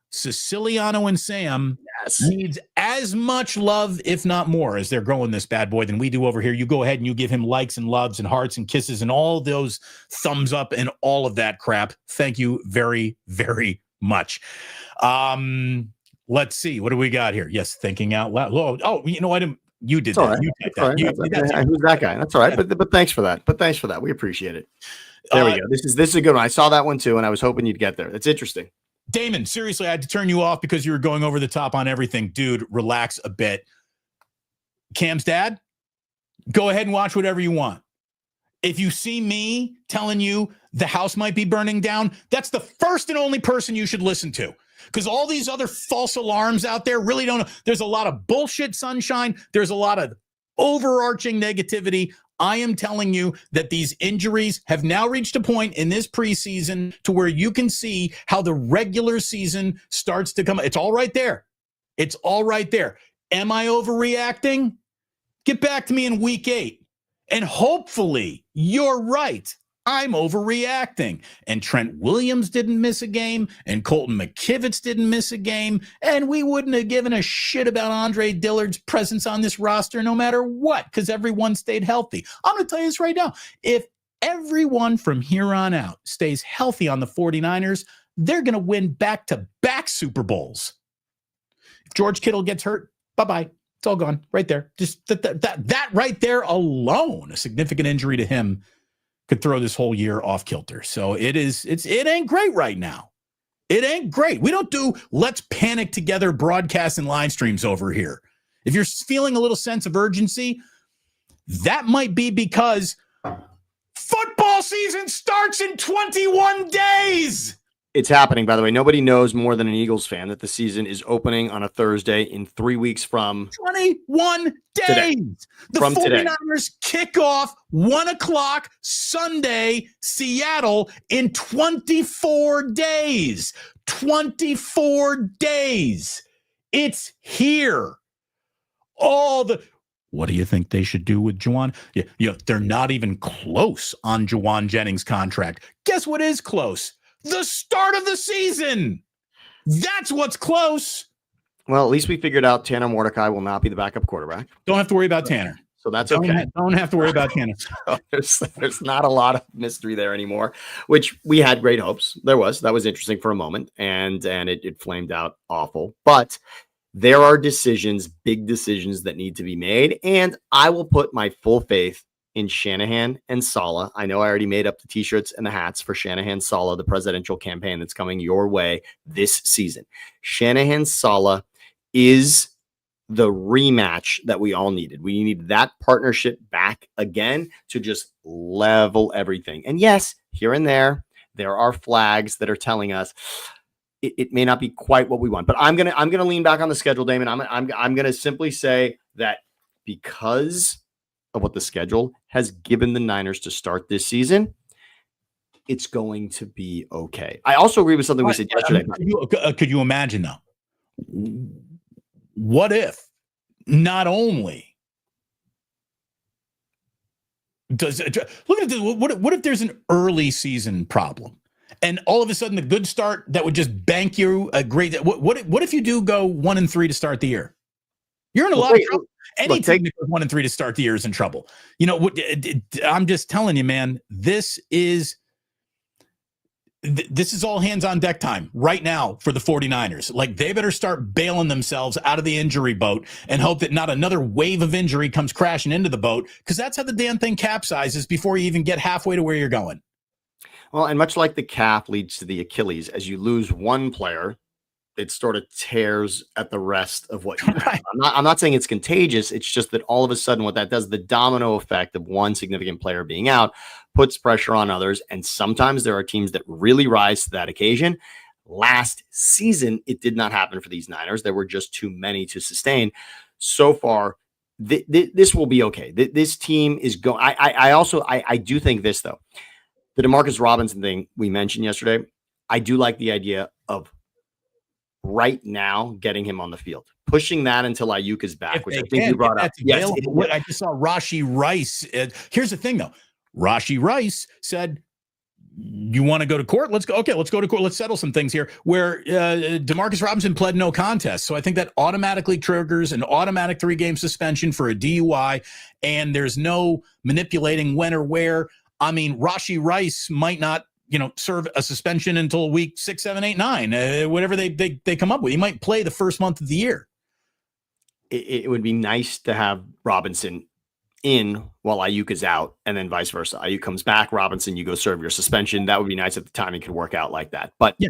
Siciliano and Sam needs as much love, if not more, as they're growing this bad boy than we do over here. You go ahead and you give him likes and loves and hearts and kisses and all those thumbs up and all of that crap. Thank you very, very much. Let's see. What do we got here? Yes, Thinking Out Loud. Oh, you know, you did that. Right. You did that. Who's that guy? That's all right. But thanks for that. We appreciate it. There we go. This is a good one. I saw that one too, and I was hoping you'd get there. It's interesting. Damon, seriously, I had to turn you off because you were going over the top on everything. Dude, relax a bit. Cam's dad, go ahead and watch whatever you want. If you see me telling you the house might be burning down, that's the first and only person you should listen to. Because all these other false alarms out there really don't know. There's a lot of bullshit sunshine. There's a lot of overarching negativity. I am telling you that these injuries have now reached a point in this preseason to where you can see how the regular season starts to come. It's all right there. It's all right there. Am I overreacting? Get back to me in week 8. And hopefully you're right. I'm overreacting. And Trent Williams didn't miss a game, and Colton McKivitz didn't miss a game, and we wouldn't have given a shit about Andre Dillard's presence on this roster no matter what, because everyone stayed healthy. I'm going to tell you this right now. If everyone from here on out stays healthy on the 49ers, they're going to win back-to-back Super Bowls. If George Kittle gets hurt, bye-bye. It's all gone right there. Just that right there alone, a significant injury to him could throw this whole year off kilter. So it ain't great right now. It ain't great. We don't do let's panic together broadcasts and live streams over here. If you're feeling a little sense of urgency, that might be because football season starts in 21 days. It's happening, by the way. Nobody knows more than an Eagles fan that the season is opening on a Thursday in 3 weeks from 21 days. Today. The 49ers kick off 1:00 Sunday, Seattle, in 24 days. 24 days. It's here. What do you think they should do with Jauan? Yeah, they're not even close on Jauan Jennings' contract. Guess what is close? The start of the season. That's what's close. Well, at least we figured out Tanner Mordecai will not be the backup quarterback. Don't have to worry about Tanner. So that's okay. Don't have to worry about Tanner. There's not a lot of mystery there anymore, which we had great hopes. That was interesting for a moment, and it flamed out awful. But there are big decisions that need to be made, and I will put my full faith in Shanahan and Saleh. I know I already made up the t-shirts and the hats for Shanahan Saleh, the presidential campaign that's coming your way this season. Shanahan Saleh is the rematch that we all needed. We need that partnership back again to just level everything. And yes, here and there are flags that are telling us it may not be quite what we want. But I'm gonna lean back on the schedule, Damon. I'm gonna simply say that because of what the schedule has given the Niners to start this season, it's going to be okay. I also agree with something we said yesterday. Could you imagine though? What if not only does look at this? What if there's an early season problem, and all of a sudden the good start that would just bank you a great? What if you do go 1-3 to start the year? You're in a lot of trouble. Any team that goes 1-3 to start the year is in trouble. You know, I'm just telling you, man, this is this is all hands on deck time right now for the 49ers. Like, they better start bailing themselves out of the injury boat and hope that not another wave of injury comes crashing into the boat, because that's how the damn thing capsizes before you even get halfway to where you're going. Well, and much like the calf leads to the Achilles, as you lose one player, it sort of tears at the rest of what you have. Right. I'm not saying it's contagious. It's just that all of a sudden what that does, the domino effect of one significant player being out, puts pressure on others. And sometimes there are teams that really rise to that occasion. Last season, it did not happen for these Niners. There were just too many to sustain. So far, this will be okay. This team is going. I do think this, though. The Demarcus Robinson thing we mentioned yesterday, I do like the idea of right now getting him on the field, pushing that until Ayuk is back, which I think you brought up. Yes, I just saw Rashee Rice. Here's the thing, though. Rashee Rice said, you want to go to court? Let's go. Okay, let's go to court. Let's settle some things here, where Demarcus Robinson pled no contest. So I think that automatically triggers an automatic 3-game suspension for a DUI, and there's no manipulating when or where. I mean, Rashee Rice might not, serve a suspension until week 6, 7, 8, 9, whatever they come up with. He might play the first month of the year. It would be nice to have Robinson in while Ayuk is out, and then vice versa. Ayuk comes back, Robinson, you go serve your suspension. That would be nice if the timing could work out like that. But yeah.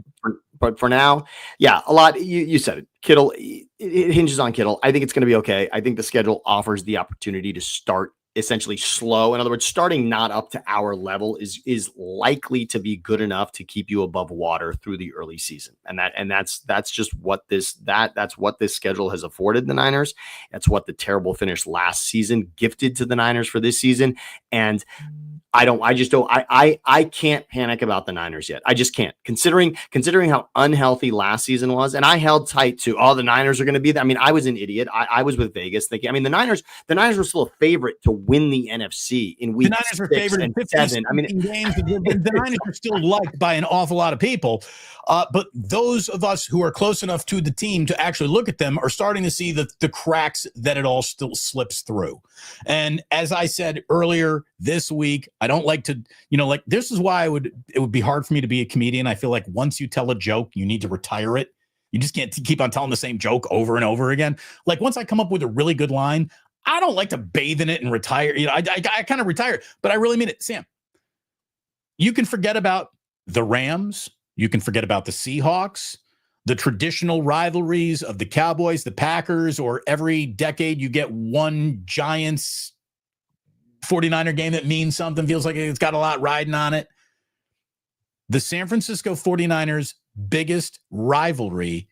But for now, yeah, a lot. You said it. Kittle, it hinges on Kittle. I think it's going to be okay. I think the schedule offers the opportunity to start essentially slow. In other words, starting not up to our level is likely to be good enough to keep you above water through the early season. And that's just what that's what this schedule has afforded the Niners. That's what the terrible finish last season gifted to the Niners for this season. And I can't panic about the Niners yet. I just can't. Considering how unhealthy last season was, and I held tight to, the Niners are going to be there. I mean, I was an idiot. I was with Vegas thinking, the Niners were still a favorite to win the NFC in week 6 and 7. The Niners were favored in 50 games. The Niners are still liked by an awful lot of people. But those of us who are close enough to the team to actually look at them are starting to see the cracks that it all still slips through. And as I said earlier this week, I don't like to, this is why it would be hard for me to be a comedian. I feel like once you tell a joke, you need to retire it. You just can't keep on telling the same joke over and over again. Like, once I come up with a really good line, I don't like to bathe in it and retire. I kind of retire, but I really mean it. Sam, you can forget about the Rams. You can forget about the Seahawks, the traditional rivalries of the Cowboys, the Packers, or every decade you get one Giants 49er game that means something, feels like it's got a lot riding on it. The San Francisco 49ers' biggest rivalry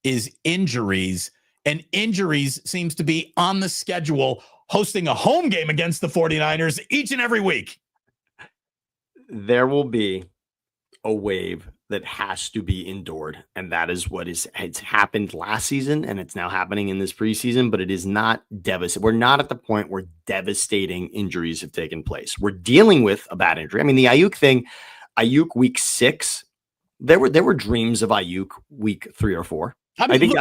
is injuries, and injuries seems to be on the schedule, hosting a home game against the 49ers each and every week. There will be a wave that has to be endured, and that is what it's happened last season, and it's now happening in this preseason, but it is not devastating. We're not at the point where devastating injuries have taken place. We're dealing with a bad injury. I mean, the Ayuk thing, Ayuk week 6, there were dreams of Ayuk week 3 or 4. I think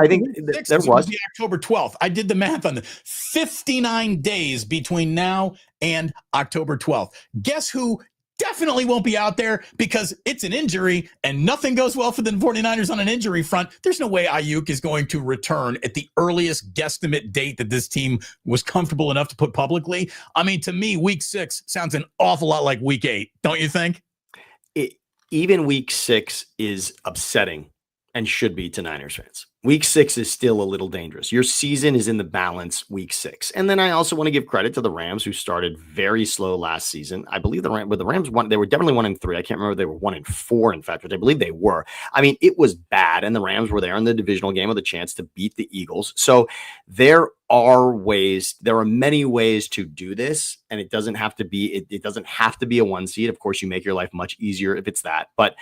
there was the October 12th. I did the math on the 59 days between now and October 12th. Guess who definitely won't be out there, because it's an injury and nothing goes well for the 49ers on an injury front. There's no way Ayuk is going to return at the earliest guesstimate date that this team was comfortable enough to put publicly. I mean, to me, week 6 sounds an awful lot like week 8. Don't you think? Even week 6 is upsetting and should be to Niners fans. Week 6 is still a little dangerous. Your season is in the balance week 6. And then I also want to give credit to the Rams, who started very slow last season. I believe the Rams won. They were definitely 1-3. I can't remember if they were 1-4, in fact, which I believe they were. I mean, it was bad, and the Rams were there in the divisional game with a chance to beat the Eagles. So there are many ways to do this, and it doesn't have to be a 1 seed. Of course, you make your life much easier if it's that. But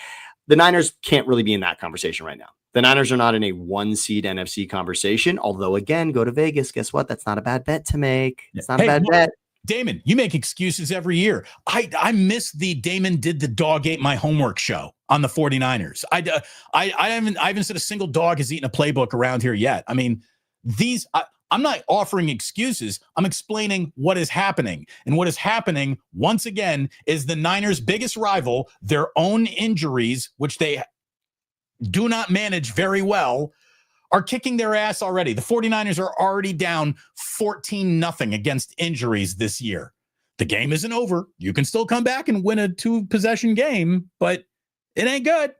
the Niners can't really be in that conversation right now. The Niners are not in a 1 seed NFC conversation, although, again, go to Vegas. Guess what? That's not a bad bet to make. It's not a bad bet. Damon, you make excuses every year. I miss the Damon did the dog ate my homework show on the 49ers. I haven't said a single dog has eaten a playbook around here yet. I mean, I'm not offering excuses. I'm explaining what is happening. And what is happening, once again, is the Niners' biggest rival, their own injuries, which they do not manage very well, are kicking their ass already. The 49ers are already down 14-0 against injuries this year. The game isn't over. You can still come back and win a 2-possession game, but it ain't good.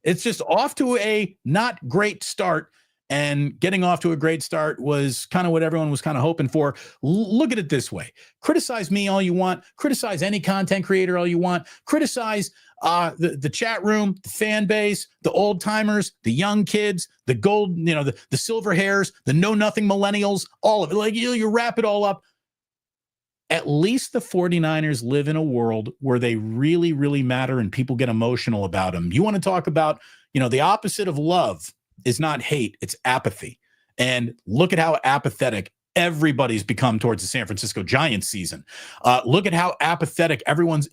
It's just off to a not great start. And getting off to a great start was kind of what everyone was kind of hoping for. Look at it this way. Criticize me all you want. Criticize any content creator all you want. Criticize the chat room, the fan base, the old timers, the young kids, the gold, the silver hairs, the know-nothing millennials, all of it. Like you wrap it all up. At least the 49ers live in a world where they really, really matter and people get emotional about them. You want to talk about, the opposite of love is not hate, it's apathy. And look at how apathetic everybody's become towards the San Francisco Giants season. Look at how apathetic everyone's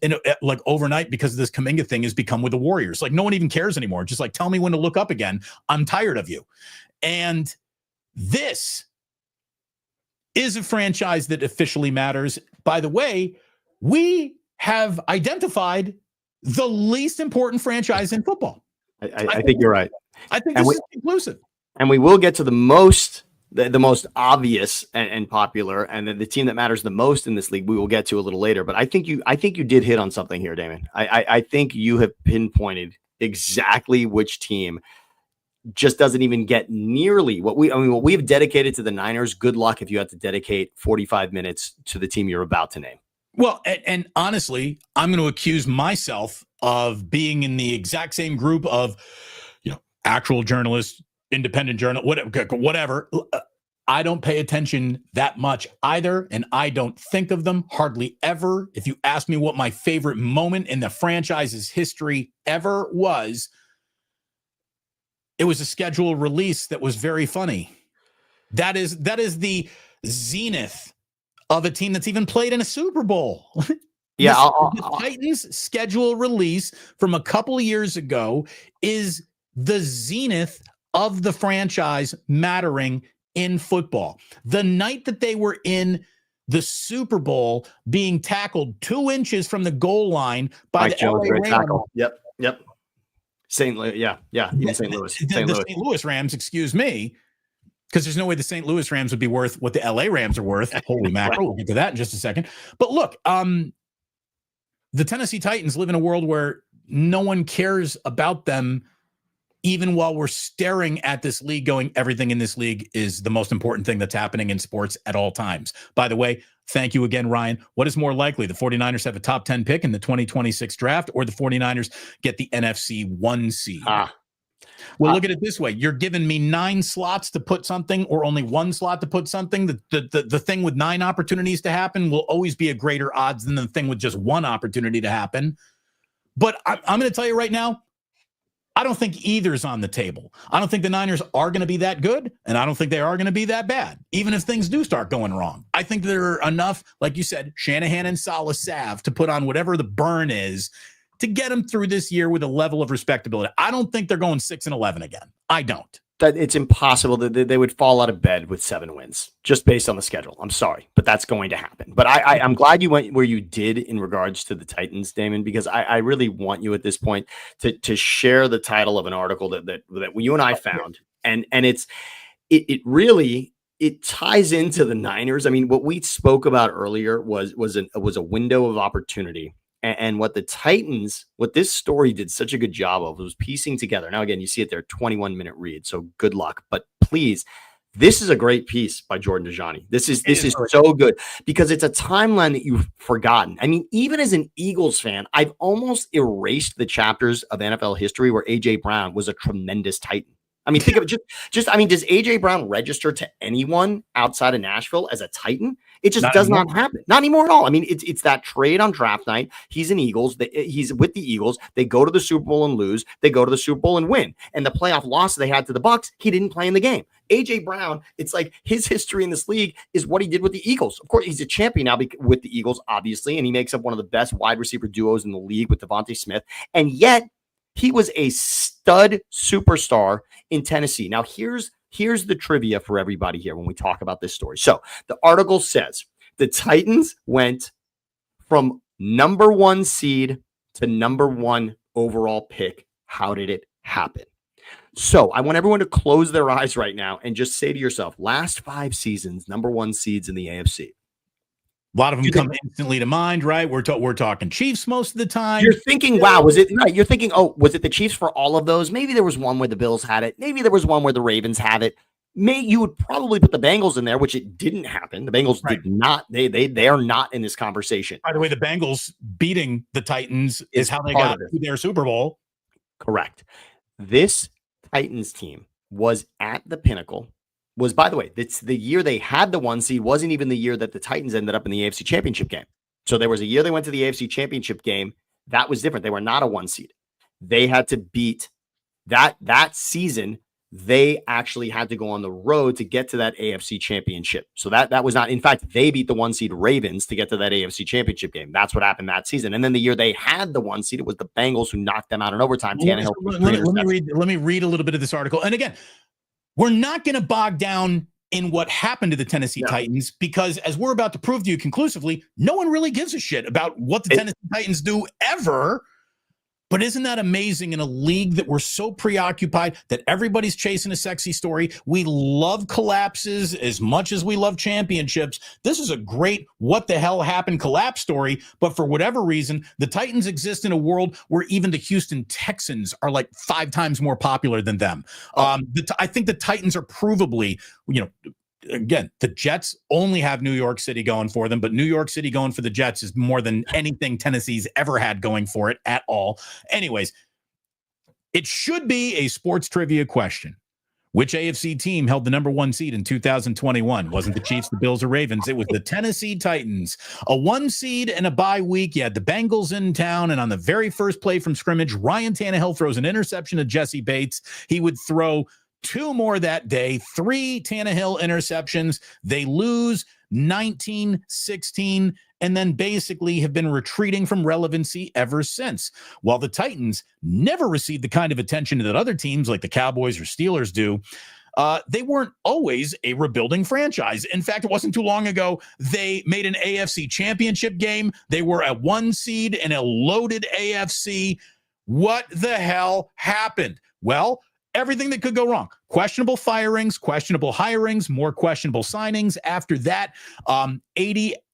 overnight because of this Kuminga thing has become with the Warriors. Like no one even cares anymore. Just like, tell me when to look up again. I'm tired of you. And this is a franchise that officially matters. By the way, we have identified the least important franchise in football. I think you're right. I think this is conclusive. And we will get to the most obvious and popular, and then the team that matters the most in this league, we will get to a little later. But I think you did hit on something here, Damon. I think you have pinpointed exactly which team just doesn't even get nearly what we've dedicated to the Niners. Good luck if you have to dedicate 45 minutes to the team you're about to name. Well, and honestly, I'm going to accuse myself of being in the exact same group of, actual journalists, independent journal, whatever. I don't pay attention that much either, and I don't think of them hardly ever. If you ask me what my favorite moment in the franchise's history ever was, it was a scheduled release that was very funny. That is the zenith of a team that's even played in a Super Bowl. Yeah, the Titans' schedule release from a couple of years ago is the zenith of the franchise mattering in football. The night that they were in the Super Bowl being tackled 2 inches from the goal line by the LA Rams. Tackle. Yep. St. Louis, yeah. Even St. Louis. The St. Louis Rams, excuse me, because there's no way the St. Louis Rams would be worth what the LA Rams are worth. Holy mackerel, we'll get to that in just a second. But look, the Tennessee Titans live in a world where no one cares about them, even while we're staring at this league going, everything in this league is the most important thing that's happening in sports at all times. By the way, thank you again, Ryan. What is more likely? The 49ers have a top 10 pick in the 2026 draft, or the 49ers get the NFC 1 seed? Well, look at it this way. You're giving me 9 slots to put something, or only 1 slot to put something. The thing with 9 opportunities to happen will always be a greater odds than the thing with just 1 opportunity to happen. But I'm going to tell you right now, I don't think either's on the table. I don't think the Niners are going to be that good, and I don't think they are going to be that bad, even if things do start going wrong. I think there are enough, like you said, Shanahan and Saleh salve to put on whatever the burn is to get them through this year with a level of respectability. I don't think they're going 6-11 again. I don't. That it's impossible that they would fall out of bed with 7 wins just based on the schedule. I'm sorry, but that's going to happen. But I'm glad you went where you did in regards to the Titans, Damon, because I really want you at this point to share the title of an article that you and I found, and it really ties into the Niners. I mean, what we spoke about earlier was a window of opportunity. And what the Titans, what this story did such a good job of was piecing together. Now, again, you see it there, 21-minute read. So good luck. But please, this is a great piece by Jordan Dajani. This is so good because it's a timeline that you've forgotten. I mean, even as an Eagles fan, I've almost erased the chapters of NFL history where A.J. Brown was a tremendous Titan. I mean, think of it does A.J. Brown register to anyone outside of Nashville as a Titan? It just does not happen. Not anymore at all. I mean, it's that trade on draft night. He's an Eagles. He's with the Eagles. They go to the Super Bowl and lose. They go to the Super Bowl and win. And the playoff loss they had to the Bucs, he didn't play in the game. A.J. Brown, it's like his history in this league is what he did with the Eagles. Of course, he's a champion now with the Eagles, obviously, and he makes up one of the best wide receiver duos in the league with Devontae Smith. And yet, he was a stud superstar in Tennessee. Now, here's here's the trivia for everybody here when we talk about this story. So the article says the Titans went from number 1 seed to number 1 overall pick. How did it happen? So I want everyone to close their eyes right now and just say to yourself, last 5 seasons, number 1 seeds in the AFC. A lot of them come instantly to mind, right? We're talking Chiefs most of the time. You're thinking, wow, was it right? You're thinking, oh, was it the Chiefs for all of those? Maybe there was one where the Bills had it. Maybe there was one where the Ravens had it. You would probably put the Bengals in there, which it didn't happen. The Bengals did not. They are not in this conversation. By the way, the Bengals beating the Titans is how they got to their Super Bowl. Correct. This Titans team was at the pinnacle. Was, by the way, it's the year they had the 1 seed, wasn't even the year that the Titans ended up in the AFC Championship game. So there was a year they went to the AFC Championship game. That was different. They were not a 1 seed. They had to beat that season. They actually had to go on the road to get to that AFC Championship. So that was not, in fact, they beat the 1 seed Ravens to get to that AFC Championship game. That's what happened that season. And then the year they had the 1 seed, it was the Bengals who knocked them out in overtime. Let me read a little bit of this article. And again, we're not going to bog down in what happened to the Tennessee Titans because, as we're about to prove to you conclusively, no one really gives a shit about what the Tennessee Titans do ever. But isn't that amazing in a league that we're so preoccupied that everybody's chasing a sexy story? We love collapses as much as we love championships. This is a great what the hell happened collapse story. But for whatever reason, the Titans exist in a world where even the Houston Texans are like 5 times more popular than them. I think the Titans are provably, again, the Jets only have New York City going for them, but New York City going for the Jets is more than anything Tennessee's ever had going for it at all. Anyways, it should be a sports trivia question. Which AFC team held the number 1 seed in 2021? Wasn't the Chiefs, the Bills, or Ravens? It was the Tennessee Titans. A 1 seed and a bye week. You had the Bengals in town, and on the very first play from scrimmage, Ryan Tannehill throws an interception to Jesse Bates. He would throw 2 more that day, 3 Tannehill interceptions. They lose 19-16 and then basically have been retreating from relevancy ever since. While the Titans never received the kind of attention that other teams like the Cowboys or Steelers do, they weren't always a rebuilding franchise. In fact, it wasn't too long ago, they made an AFC championship game. They were a 1 seed in a loaded AFC. What the hell happened? Well, everything that could go wrong. Questionable firings, questionable hirings, more questionable signings. After that,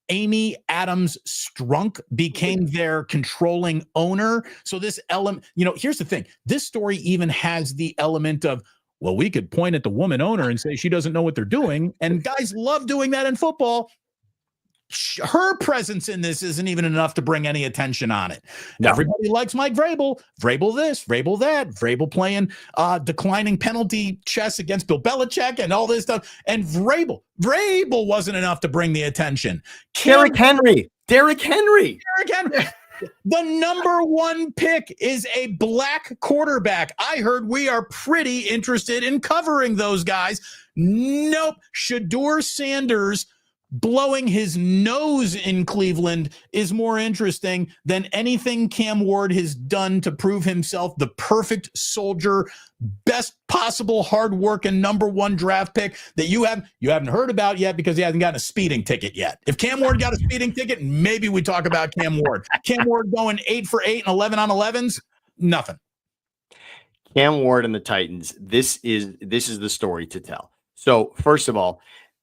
Amy Adams Strunk became their controlling owner. So this element, here's the thing. This story even has the element of, well, we could point at the woman owner and say she doesn't know what they're doing. And guys love doing that in football. Her presence in this isn't even enough to bring any attention on it. No. Everybody likes Mike Vrabel. Vrabel this, Vrabel that. Vrabel playing declining penalty chess against Bill Belichick and all this stuff. And Vrabel wasn't enough to bring the attention. Derrick Henry. The number 1 pick is a black quarterback. I heard we are pretty interested in covering those guys. Nope. Shedeur Sanders blowing his nose in Cleveland is more interesting than anything Cam Ward has done to prove himself the perfect soldier, best possible hard work and number 1 draft pick that you haven't heard about yet because he hasn't gotten a speeding ticket yet. If Cam Ward got a speeding ticket, maybe we talk about Cam Ward. Cam Ward going 8 for 8 and 11 on 11s, nothing. Cam Ward and the Titans. This is the story to tell. So first of all,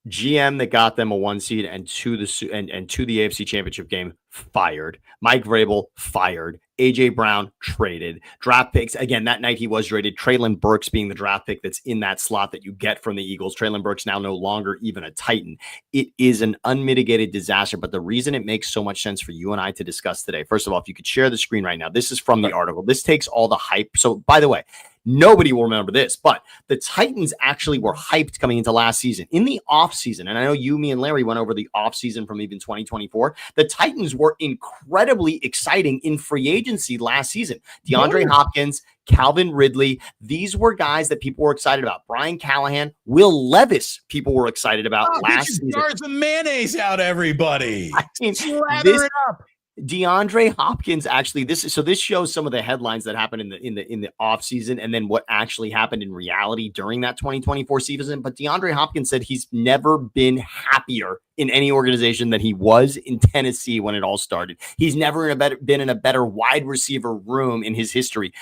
GM that got them a 1 seed and to the AFC Championship game fired. Mike Vrabel fired. AJ Brown traded. Draft picks again that night he was traded. Treylon Burks being the draft pick that's in that slot that you get from the Eagles. Treylon Burks now no longer even a Titan. It is an unmitigated disaster. But the reason it makes so much sense for you and I to discuss today. First of all, if you could share the screen right now, this is from the article. This takes all the hype. So by the way, nobody will remember this, but the Titans actually were hyped coming into last season. In the offseason, and I know you, me, and Larry went over the offseason from even 2024, the Titans were incredibly exciting in free agency last season. DeAndre Hopkins, Calvin Ridley, these were guys that people were excited about. Brian Callahan, Will Levis, people were excited about last season. Jars of mayonnaise out, everybody. I mean, Slather it up. DeAndre Hopkins actually, this shows some of the headlines that happened in the offseason and then what actually happened in reality during that 2024 season. But DeAndre Hopkins said he's never been happier in any organization than he was in Tennessee when it all started. He's never been in a better wide receiver room in his history.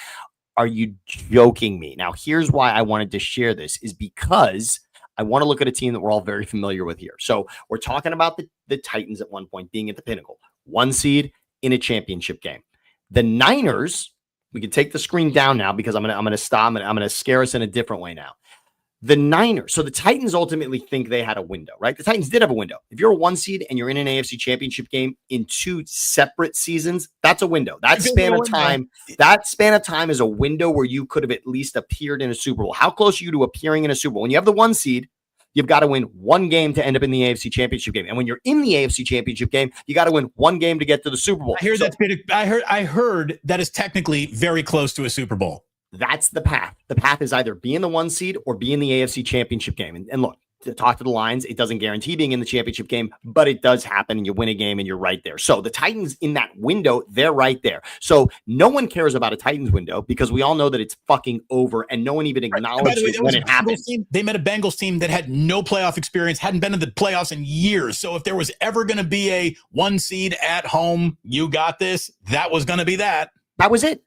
Are you joking me? Now, here's why I wanted to share this is because I want to look at a team that we're all very familiar with here. So we're talking about the Titans at one point being at the pinnacle, 1 seed in a championship game. The Niners, we can take the screen down now because I'm gonna stop and I'm gonna scare us in a different way now. The Niners, so the Titans ultimately think they had a window, right? The Titans did have a window. If you're a 1 seed and you're in an AFC championship game in 2 separate seasons, that's a window. That span of time is a window where you could have at least appeared in a Super Bowl. How close are you to appearing in a Super Bowl? When you have the 1 seed, you've got to win 1 game to end up in the AFC championship game. And when you're in the AFC championship game, you got to win 1 game to get to the Super Bowl. I heard that is technically very close to a Super Bowl. That's the path. The path is either be in the 1 seed or be in the AFC championship game. And look, to talk to the Lions, it doesn't guarantee being in the championship game, but it does happen and you win a game and you're right there. So the Titans in that window, they're right there. So no one cares about a Titans window because we all know that it's fucking over and no one even acknowledges when it happens. They met a Bengals team that had no playoff experience, hadn't been in the playoffs in years. So if there was ever going to be a 1 seed at home, you got this, that was going to be that. That was it.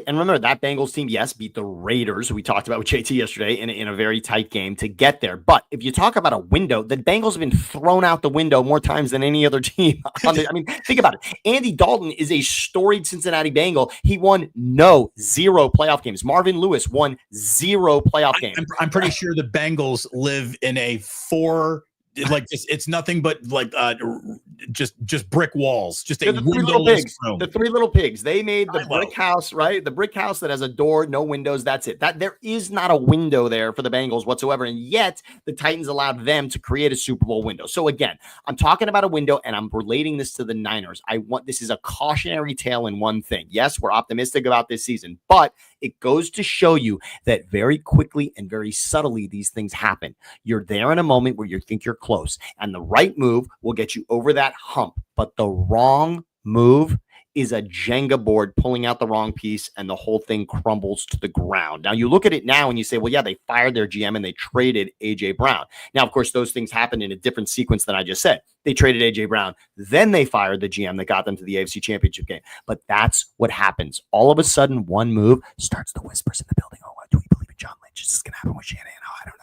And remember, that Bengals team, yes, beat the Raiders, we talked about with JT yesterday, in a very tight game to get there. But if you talk about a window, the Bengals have been thrown out the window more times than any other team. Think about it. Andy Dalton is a storied Cincinnati Bengal. He won 0 playoff games. Marvin Lewis won 0 playoff games. I'm pretty sure the Bengals live in a 4 like it's nothing but like just brick walls, just a windowless room. The 3 little pigs. They made the brick house, right? The brick house that has a door, no windows. That's it. That there is not a window there for the Bengals whatsoever, and yet the Titans allowed them to create a Super Bowl window. So again, I'm talking about a window, and I'm relating this to the Niners. This is a cautionary tale in one thing. Yes, we're optimistic about this season, but it goes to show you that very quickly and very subtly these things happen. You're there in a moment where you think you're close, and the right move will get you over that hump, but the wrong move is a Jenga board pulling out the wrong piece and the whole thing crumbles to the ground. Now you look at it now and you say, well, yeah, they fired their GM and they traded AJ Brown. Now, of course, those things happened in a different sequence than I just said. They traded AJ Brown, then they fired the GM that got them to the AFC championship game. But that's what happens. All of a sudden, one move starts the whispers in the building. Oh, do we believe in John Lynch? Is this going to happen with Shanahan? Oh, I don't know.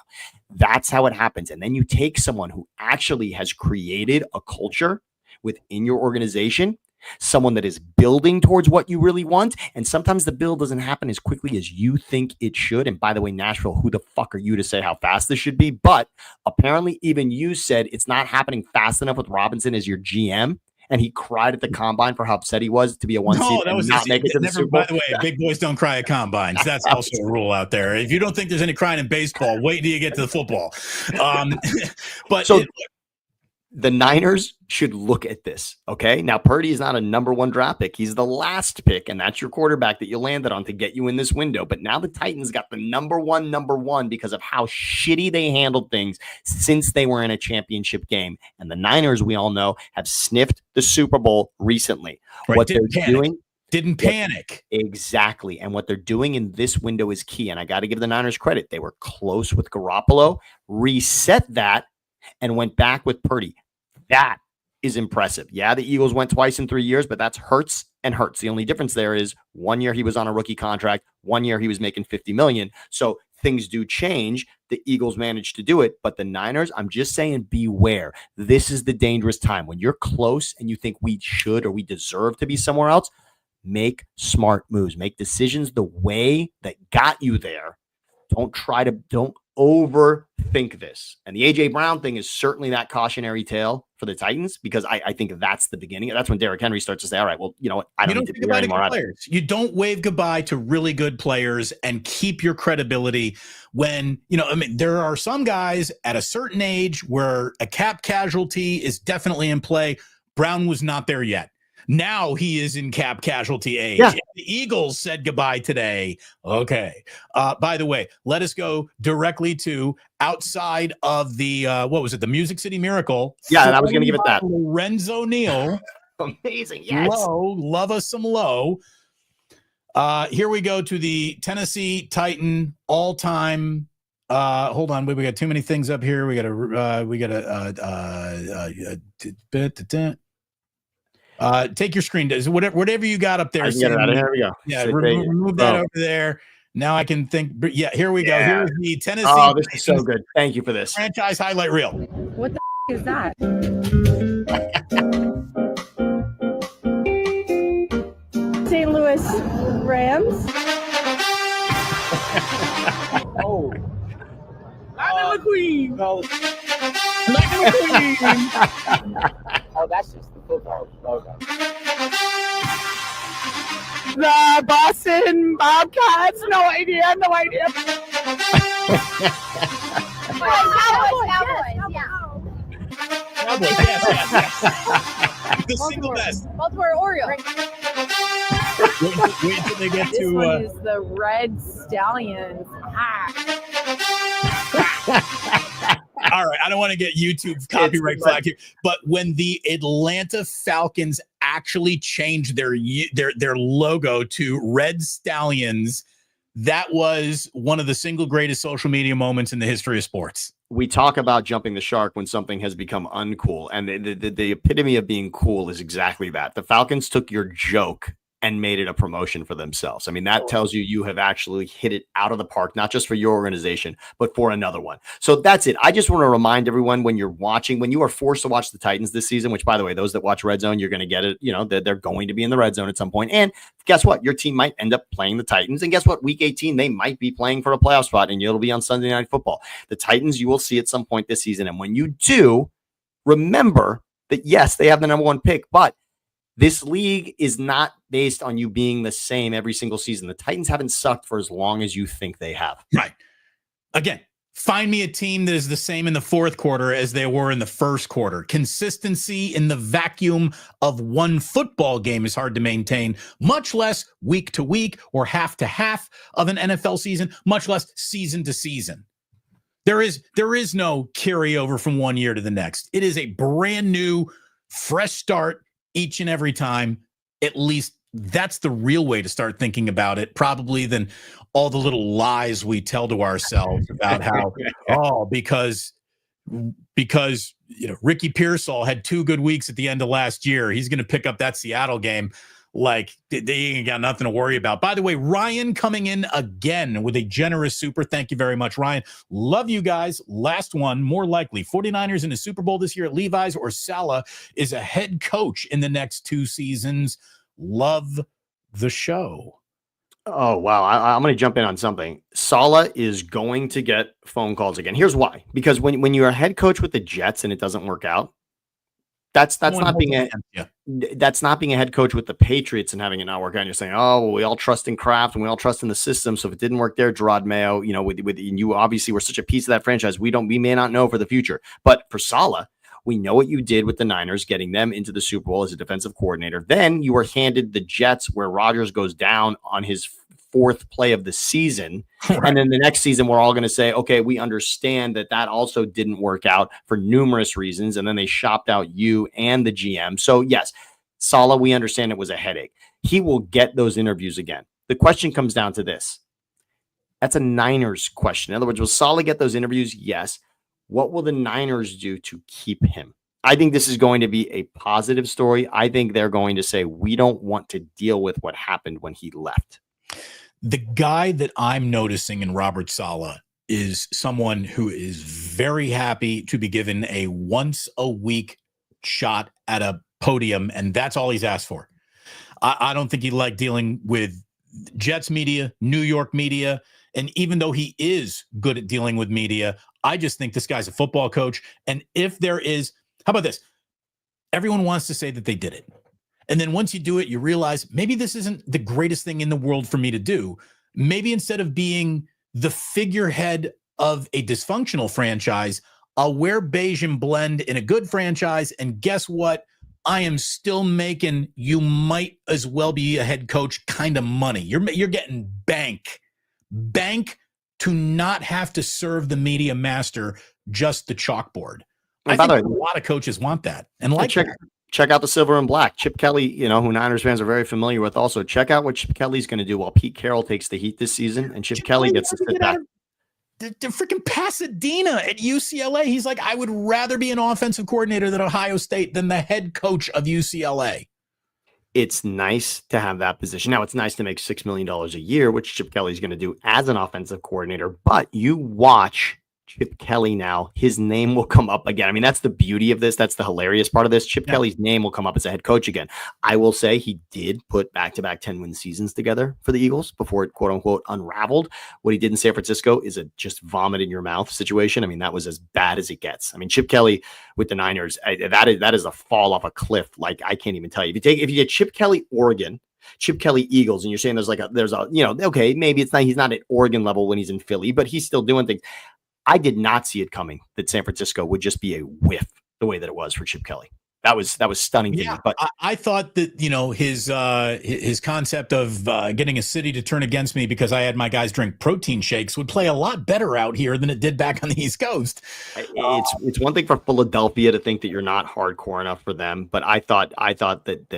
That's how it happens. And then you take someone who actually has created a culture within your organization, someone that is building towards what you really want. And sometimes the build doesn't happen as quickly as you think it should. And by the way, Nashville, who the fuck are you to say how fast this should be? But apparently even you said it's not happening fast enough with Robinson as your GM. And he cried at the combine for how upset he was to be a 1 seed and not make it to the Super Bowl. By the way, big boys don't cry at combines. That's also a rule out there. If you don't think there's any crying in baseball, wait till you get to the football. The Niners should look at this, okay? Now, Purdy is not a number 1 draft pick. He's the last pick, and that's your quarterback that you landed on to get you in this window. But now the Titans got the number one because of how shitty they handled things since they were in a championship game. And the Niners, we all know, have sniffed the Super Bowl recently. Right, what they're doing... Didn't panic. Exactly. And what they're doing in this window is key. And I got to give the Niners credit. They were close with Garoppolo, reset that, and went back with Purdy. That is impressive. Yeah, the Eagles went twice in 3 years, but that's Hurts and Hurts. The only difference there is 1 year he was on a rookie contract, 1 year he was making $50 million. So things do change. The Eagles managed to do it, but the Niners, I'm just saying, beware. This is the dangerous time. When you're close and you think we should or we deserve to be somewhere else, make smart moves. Make decisions the way that got you there. Don't overthink this. And the AJ Brown thing is certainly that cautionary tale for the Titans, because I think that's the beginning. That's when Derrick Henry starts to say, all right, well, you know what? I don't need to be here anymore. Players. You don't wave goodbye to really good players and keep your credibility when, there are some guys at a certain age where a cap casualty is definitely in play. Brown was not there yet. Now he is in cap casualty age. Yeah. The Eagles said goodbye today. Okay. By the way, let us go directly to outside of the, the Music City Miracle. Yeah, and I was going to give it that. Lorenzo Neal Amazing. Yes. Low. Love us some Low. Here we go to the Tennessee Titan all-time. Hold on, we got too many things up here. We got take your screen. Whatever you got up there. I can get it out of here. We go. Yeah, remove that over there. Now I can think. Yeah, here we go. Here's the Tennessee. Oh, this is so good. Thank you for this franchise highlight reel. What the is that? St. Louis Rams. Oh. Lightning McQueen. Lightning McQueen. Oh, that's just the football logo. The Boston Bobcats. No idea. Cowboys, yeah. Cowboys, yes. The single best. Baltimore Orioles. Wait till they get This to. one is the Red Stallions. All right, I don't want to get YouTube copyright flag here, but when the Atlanta Falcons actually changed their logo to Red Stallions, that was one of the single greatest social media moments in the history of sports. We talk about jumping the shark when something has become uncool, and the epitome of being cool is exactly that. The Falcons took your joke and made it a promotion for themselves. I mean, that tells you have actually hit it out of the park, not just for your organization, but for another one. So that's it. I just want to remind everyone, when you are forced to watch the Titans this season, which, by the way, those that watch Red Zone, you're going to get it. You know, they're going to be in the red zone at some point. And guess what? Your team might end up playing the Titans. And guess what? Week 18, they might be playing for a playoff spot, and it'll be on Sunday Night Football. The Titans, you will see at some point this season. And when you do, remember that, yes, they have the number one pick, but this league is not based on you being the same every single season. The Titans haven't sucked for as long as you think they have. Right. Again, find me a team that is the same in the fourth quarter as they were in the first quarter. Consistency in the vacuum of one football game is hard to maintain, much less week to week or half to half of an NFL season, much less season to season. There is no carryover from one year to the next. It is a brand new, fresh start each and every time. At least that's the real way to start thinking about it, probably, than all the little lies we tell to ourselves about how, because Ricky Pearsall had 2 good weeks at the end of last year, he's going to pick up that Seattle game. Like, they ain't got nothing to worry about. By the way, Ryan coming in again with a generous super. Thank you very much, Ryan. Love you guys. Last one, more likely 49ers in the Super Bowl this year at Levi's, or Saleh is a head coach in the next 2 seasons. Love the show. Oh, wow. I'm going to jump in on something. Saleh is going to get phone calls again. Here's why. Because when you're a head coach with the Jets and it doesn't work out, that's not being a head coach with the Patriots and having it not work out. And you're saying, oh, well, we all trust in Kraft and we all trust in the system. So if it didn't work there, Gerard Mayo, with you obviously were such a piece of that franchise. We may not know for the future, but for Saleh, we know what you did with the Niners, getting them into the Super Bowl as a defensive coordinator. Then you were handed the Jets, where Rodgers goes down on his 4th play of the season. Right. And then the next season, we're all going to say, okay, we understand that also didn't work out for numerous reasons. And then they shopped out you and the GM. So yes, Saleh, we understand it was a headache. He will get those interviews again. The question comes down to this. That's a Niners question. In other words, will Saleh get those interviews? Yes. What will the Niners do to keep him? I think this is going to be a positive story. I think they're going to say, we don't want to deal with what happened when he left. The guy that I'm noticing in Robert Saleh is someone who is very happy to be given a once-a-week shot at a podium, and that's all he's asked for. I don't think he liked dealing with Jets media, New York media, and even though he is good at dealing with media, I just think this guy's a football coach. And if there is, how about this? Everyone wants to say that they did it. And then once you do it, you realize maybe this isn't the greatest thing in the world for me to do. Maybe instead of being the figurehead of a dysfunctional franchise, I'll wear beige and blend in a good franchise. And guess what? I am still making, you might as well be a head coach kind of money. You're getting bank to not have to serve the media master, just the chalkboard. I think a lot of coaches want that. And like, check out the silver and black. Chip Kelly, who Niners fans are very familiar with. Also, check out what Chip Kelly's going to do while Pete Carroll takes the heat this season, and Chip Kelly gets to sit back. The freaking Pasadena at UCLA. He's like, I would rather be an offensive coordinator at Ohio State than the head coach of UCLA. It's nice to have that position. Now, it's nice to make $6 million a year, which Chip Kelly's going to do as an offensive coordinator. But you watch Chip Kelly now, his name will come up again. I mean, that's the beauty of this. That's the hilarious part of this. Chip Kelly's name will come up as a head coach again. I will say he did put back-to-back 10-win seasons together for the Eagles before it, quote-unquote, unraveled. What he did in San Francisco is a just vomit-in-your-mouth situation. I mean, that was as bad as it gets. I mean, Chip Kelly with the Niners, that is a fall off a cliff. Like, I can't even tell you. If you get Chip Kelly, Oregon, Chip Kelly Eagles, and you're saying okay, maybe it's not, he's not at Oregon level when he's in Philly, but he's still doing things. I did not see it coming that San Francisco would just be a whiff the way that it was for Chip Kelly. That was stunning to me. But I thought that, his concept of getting a city to turn against me because I had my guys drink protein shakes would play a lot better out here than it did back on the East Coast. It's one thing for Philadelphia to think that you're not hardcore enough for them, but I thought that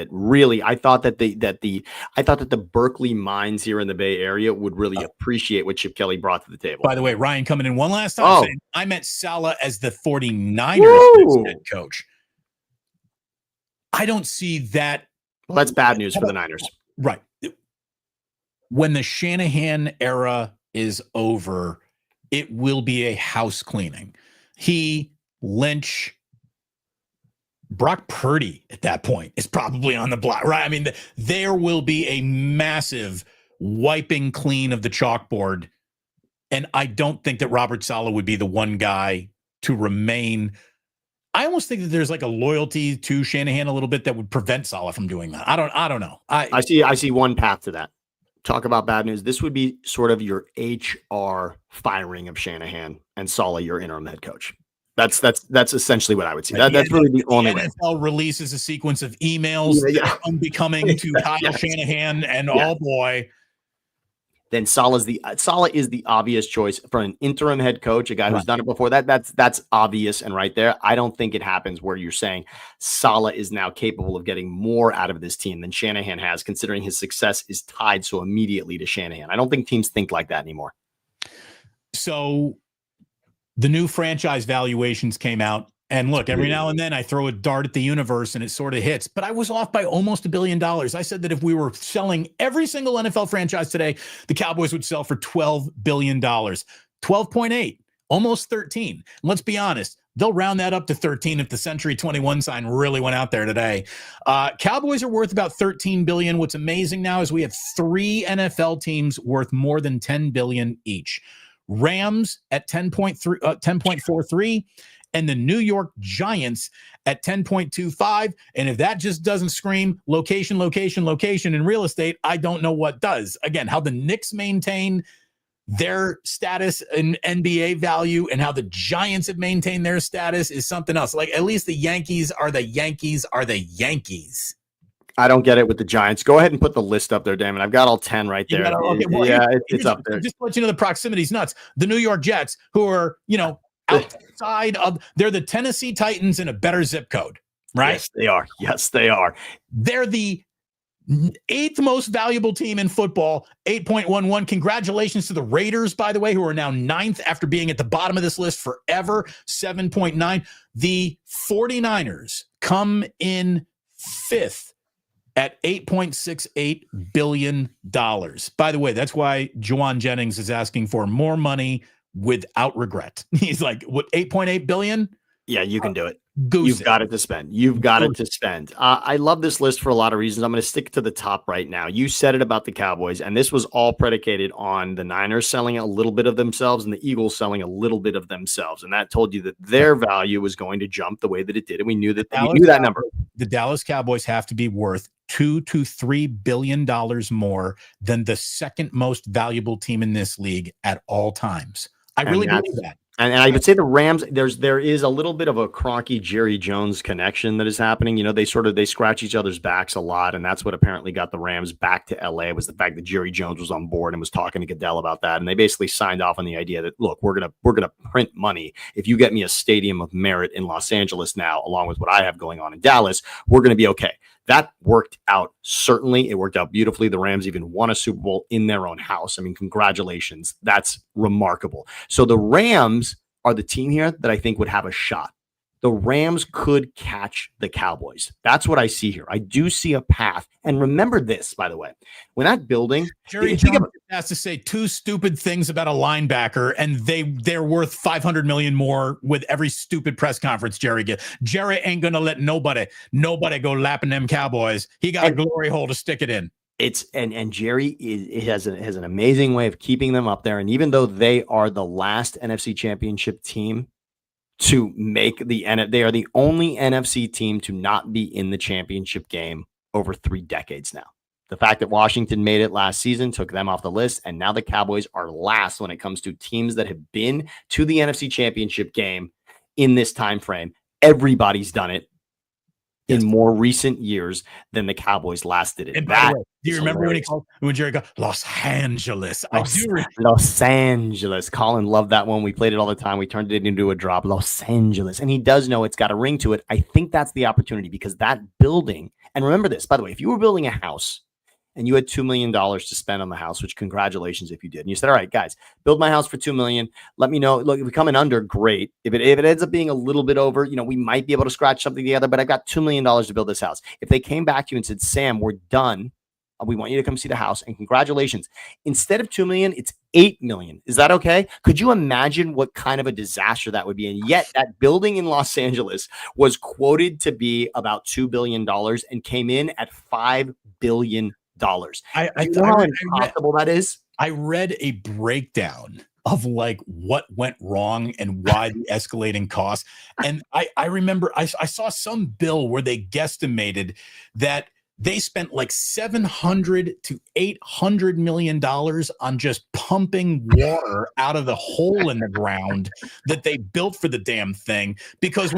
the Berkeley minds here in the Bay Area would really appreciate what Chip Kelly brought to the table. By the way, Ryan coming in one last time saying I meant Saleh as the 49ers head coach. I don't see that. Well, that's bad news for the Niners. Right. When the Shanahan era is over, it will be a house cleaning. Lynch, Brock Purdy at that point is probably on the block, right? I mean, there will be a massive wiping clean of the chalkboard. And I don't think that Robert Saleh would be the one guy to remain. I almost think that there's like a loyalty to Shanahan a little bit that would prevent Saleh from doing that. I don't know. I see one path to that. Talk about bad news. This would be sort of your HR firing of Shanahan and Saleh, your interim head coach. That's essentially what I would see. That's really the only way. NFL releases a sequence of emails unbecoming to Kyle Shanahan, and oh boy. Then Saleh is the obvious choice for an interim head coach, a guy who's done it before. That's obvious and right there. I don't think it happens where you're saying Saleh is now capable of getting more out of this team than Shanahan has, considering his success is tied so immediately to Shanahan. I don't think teams think like that anymore. So the new franchise valuations came out. And look, every now and then I throw a dart at the universe and it sort of hits, but I was off by almost $1 billion. I said that if we were selling every single NFL franchise today, the Cowboys would sell for $12 billion, 12.8, almost 13. And let's be honest, they'll round that up to 13 if the Century 21 sign really went out there today. Cowboys are worth about $13 billion. What's amazing now is we have 3 NFL teams worth more than $10 billion each. Rams at 10.43. And the New York Giants at 10.25. And if that just doesn't scream location in real estate, I don't know what does. Again, how the Knicks maintain their status in NBA value and how the Giants have maintained their status is something else. Like, at least the Yankees are the Yankees. I don't get it with the Giants. Go ahead and put the list up there, Damon. I've got all 10 right there. It's up there. Just to let you know, the proximity's nuts. The New York Jets, who are, outside of, they're the Tennessee Titans in a better zip code, right? Yes, they are. They're the 8th most valuable team in football, 8.11. Congratulations to the Raiders, by the way, who are now 9th after being at the bottom of this list forever, 7.9. The 49ers come in 5th at $8.68 billion. By the way, that's why Jauan Jennings is asking for more money without regret. He's like, what, 8.8 billion? Yeah, you can do it. You've got it to spend. You've got it to spend. I love this list for a lot of reasons. I'm going to stick to the top right now. You said it about the Cowboys, and this was all predicated on the Niners selling a little bit of themselves and the Eagles selling a little bit of themselves. And that told you that their value was going to jump the way that it did. And we knew that number. The Dallas Cowboys have to be worth $2 to $3 billion more than the second most valuable team in this league at all times. I really believe that. And I would say the Rams, there is a little bit of a Kroenke Jerry Jones connection that is happening. They scratch each other's backs a lot, and that's what apparently got the Rams back to LA, was the fact that Jerry Jones was on board and was talking to Goodell about that. And they basically signed off on the idea that, look, we're gonna print money. If you get me a stadium of merit in Los Angeles now, along with what I have going on in Dallas, we're gonna be okay. That worked out. Certainly, it worked out beautifully. The Rams even won a Super Bowl in their own house. I mean, congratulations. That's remarkable. So the Rams are the team here that I think would have a shot. The Rams could catch the Cowboys. That's what I see here. I do see a path. And remember this, by the way, when that building, Jerry Jones has to say two stupid things about a linebacker, and they're worth $500 million more with every stupid press conference Jerry gets. Jerry ain't gonna let nobody go lapping them Cowboys. He got a glory hole to stick it in. It's and Jerry has an amazing way of keeping them up there. And even though they are the last NFC Championship team to make they are the only NFC team to not be in the championship game over 3 decades now. The fact that Washington made it last season took them off the list, and now the Cowboys are last when it comes to teams that have been to the NFC Championship game in this time frame. Everybody's done it in more recent years than the Cowboys last did it. And by the way, do you remember when Jerry got Los Angeles? Los Angeles. Colin loved that one. We played it all the time. We turned it into a drop. Los Angeles. And he does know it's got a ring to it. I think that's the opportunity, because that building, and remember this, by the way, if you were building a house and you had $2 million to spend on the house, which congratulations if you did. And you said, all right, guys, build my house for $2 million. Let me know. Look, if we come in under, great. If it ends up being a little bit over, we might be able to scratch something together, but I've got $2 million to build this house. If they came back to you and said, Sam, we're done. We want you to come see the house, and congratulations. Instead of $2 million, it's $8 million. Is that okay? Could you imagine what kind of a disaster that would be? And yet that building in Los Angeles was quoted to be about $2 billion and came in at $5 billion. I know how impossible that is. I read a breakdown of what went wrong and why the escalating costs. And I remember I saw some bill where they guesstimated that they spent $700 to $800 million on just pumping water out of the hole in the ground that they built for the damn thing. Because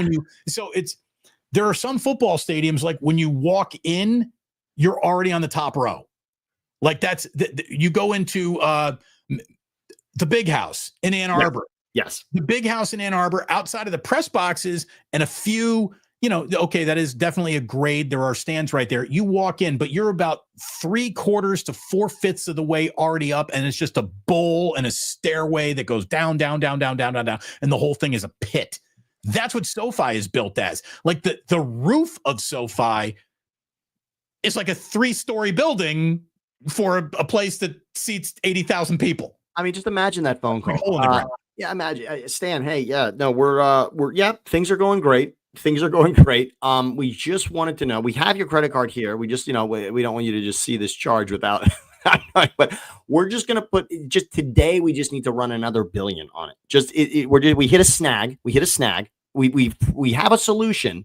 there are some football stadiums, when you walk in, you're already on the top row. You go into the Big House in Ann Arbor. Yes. The Big House in Ann Arbor, outside of the press boxes and a few, okay, that is definitely a grade. There are stands right there. You walk in, but you're about 3/4 to 4/5 of the way already up, and it's just a bowl and a stairway that goes down, down, down, down, down, down, down, and the whole thing is a pit. That's what SoFi is built as. The roof of SoFi is like a 3-story building for a place that seats 80,000 people. I mean, just imagine that phone call. Yeah, imagine, Stan. Hey, yeah, no, we're things are going great. Things are going great. We just wanted to know. We have your credit card here. We just, we don't want you to just see this charge without. But we're just gonna put just today. We just need to run another $1 billion on it. We hit a snag. We have a solution.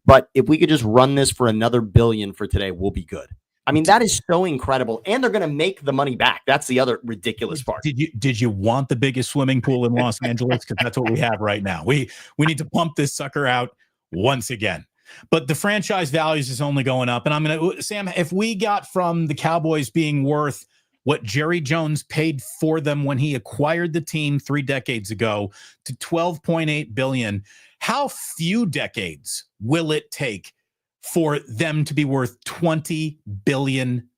But if we could just run this for another $1 billion for today, we'll be good. I mean, that is so incredible. And they're going to make the money back. That's the other ridiculous part. Did you want the biggest swimming pool in Los Angeles? Because that's what we have right now. We need to pump this sucker out once again. But the franchise values is only going up. And Sam, if we got from the Cowboys being worth what Jerry Jones paid for them when he acquired the team 3 decades ago to $12.8 billion, how few decades will it take for them to be worth $20 billion?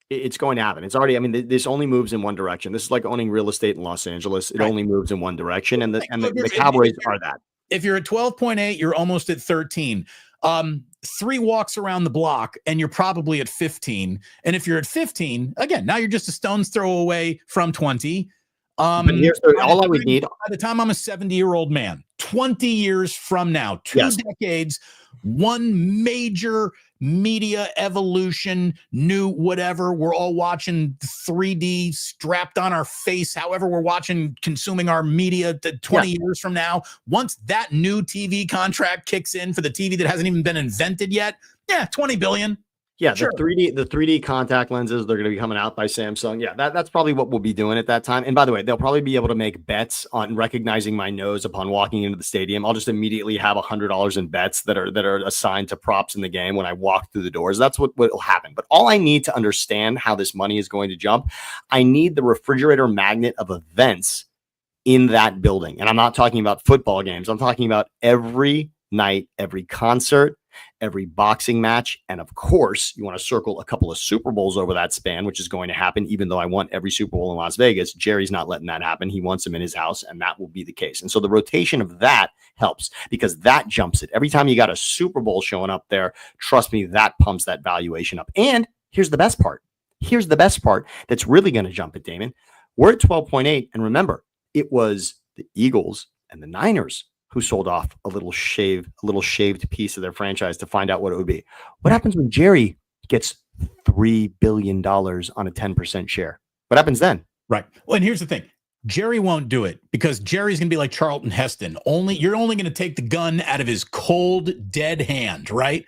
It's going to happen. It's already, this only moves in one direction. This is like owning real estate in Los Angeles. It only moves in one direction. And the Cowboys are that. If you're at 12.8, you're almost at 13. 3 walks around the block and you're probably at 15. And if you're at 15, again, now you're just a stone's throw away from 20. But here's all I would need. By the time I'm a 70-year-old man, 20 years from now, 2 decades, one major media evolution, new whatever. We're all watching 3D strapped on our face. However, we're consuming our media 20 years from now. Once that new TV contract kicks in for the TV that hasn't even been invented yet, $20 billion. Yeah, Sure. the 3D contact lenses, they're going to be coming out by Samsung. Yeah, that's probably what we'll be doing at that time. And by the way, they'll probably be able to make bets on recognizing my nose upon walking into the stadium. I'll just immediately have $100 in bets that are assigned to props in the game when I walk through the doors. That's what will happen. But all I need to understand how this money is going to jump, I need the refrigerator magnet of events in that building. And I'm not talking about football games. I'm talking about every night, every concert, every boxing match. And of course, you want to circle a couple of Super Bowls over that span, which is going to happen, even though I want every Super Bowl in Las Vegas. Jerry's not letting that happen. He wants them in his house, and that will be the case. And so the rotation of that helps because that jumps it. Every time you got a Super Bowl showing up there, trust me, that pumps that valuation up. And here's the best part. Here's the best part that's really going to jump it, Damon. We're at 12.8. And remember, it was the Eagles and the Niners who sold off a little shaved piece of their franchise to find out what it would be. What happens when Jerry gets $3 billion on a 10% share? What happens then? Right. Well, and here's the thing. Jerry won't do it because Jerry's going to be like Charlton Heston. You're only going to take the gun out of his cold, dead hand, right?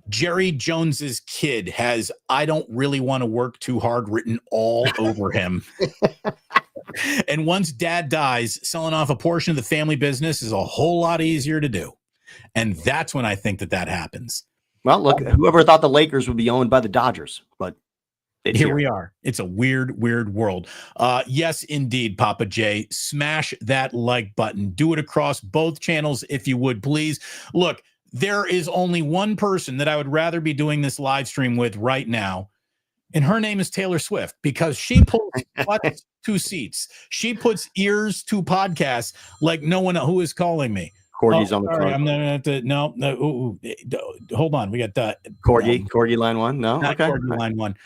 Jerry Jones's kid has "I don't really want to work too hard" written all over him. And once dad dies, selling off a portion of the family business is a whole lot easier to do. And that's when I think that happens. Well, look, whoever thought the Lakers would be owned by the Dodgers, but here we are. It's a weird, weird world. Yes, indeed, Papa J. Smash that like button. Do it across both channels if you would, please. Look, there is only one person that I would rather be doing this live stream with right now. And her name is Taylor Swift because she pulls butts to seats. She puts ears to podcasts like no one who is calling me. Corgi's on the phone. I'm gonna have to no. Hold on. We got Corgi line one. No, not okay. Corgi line one.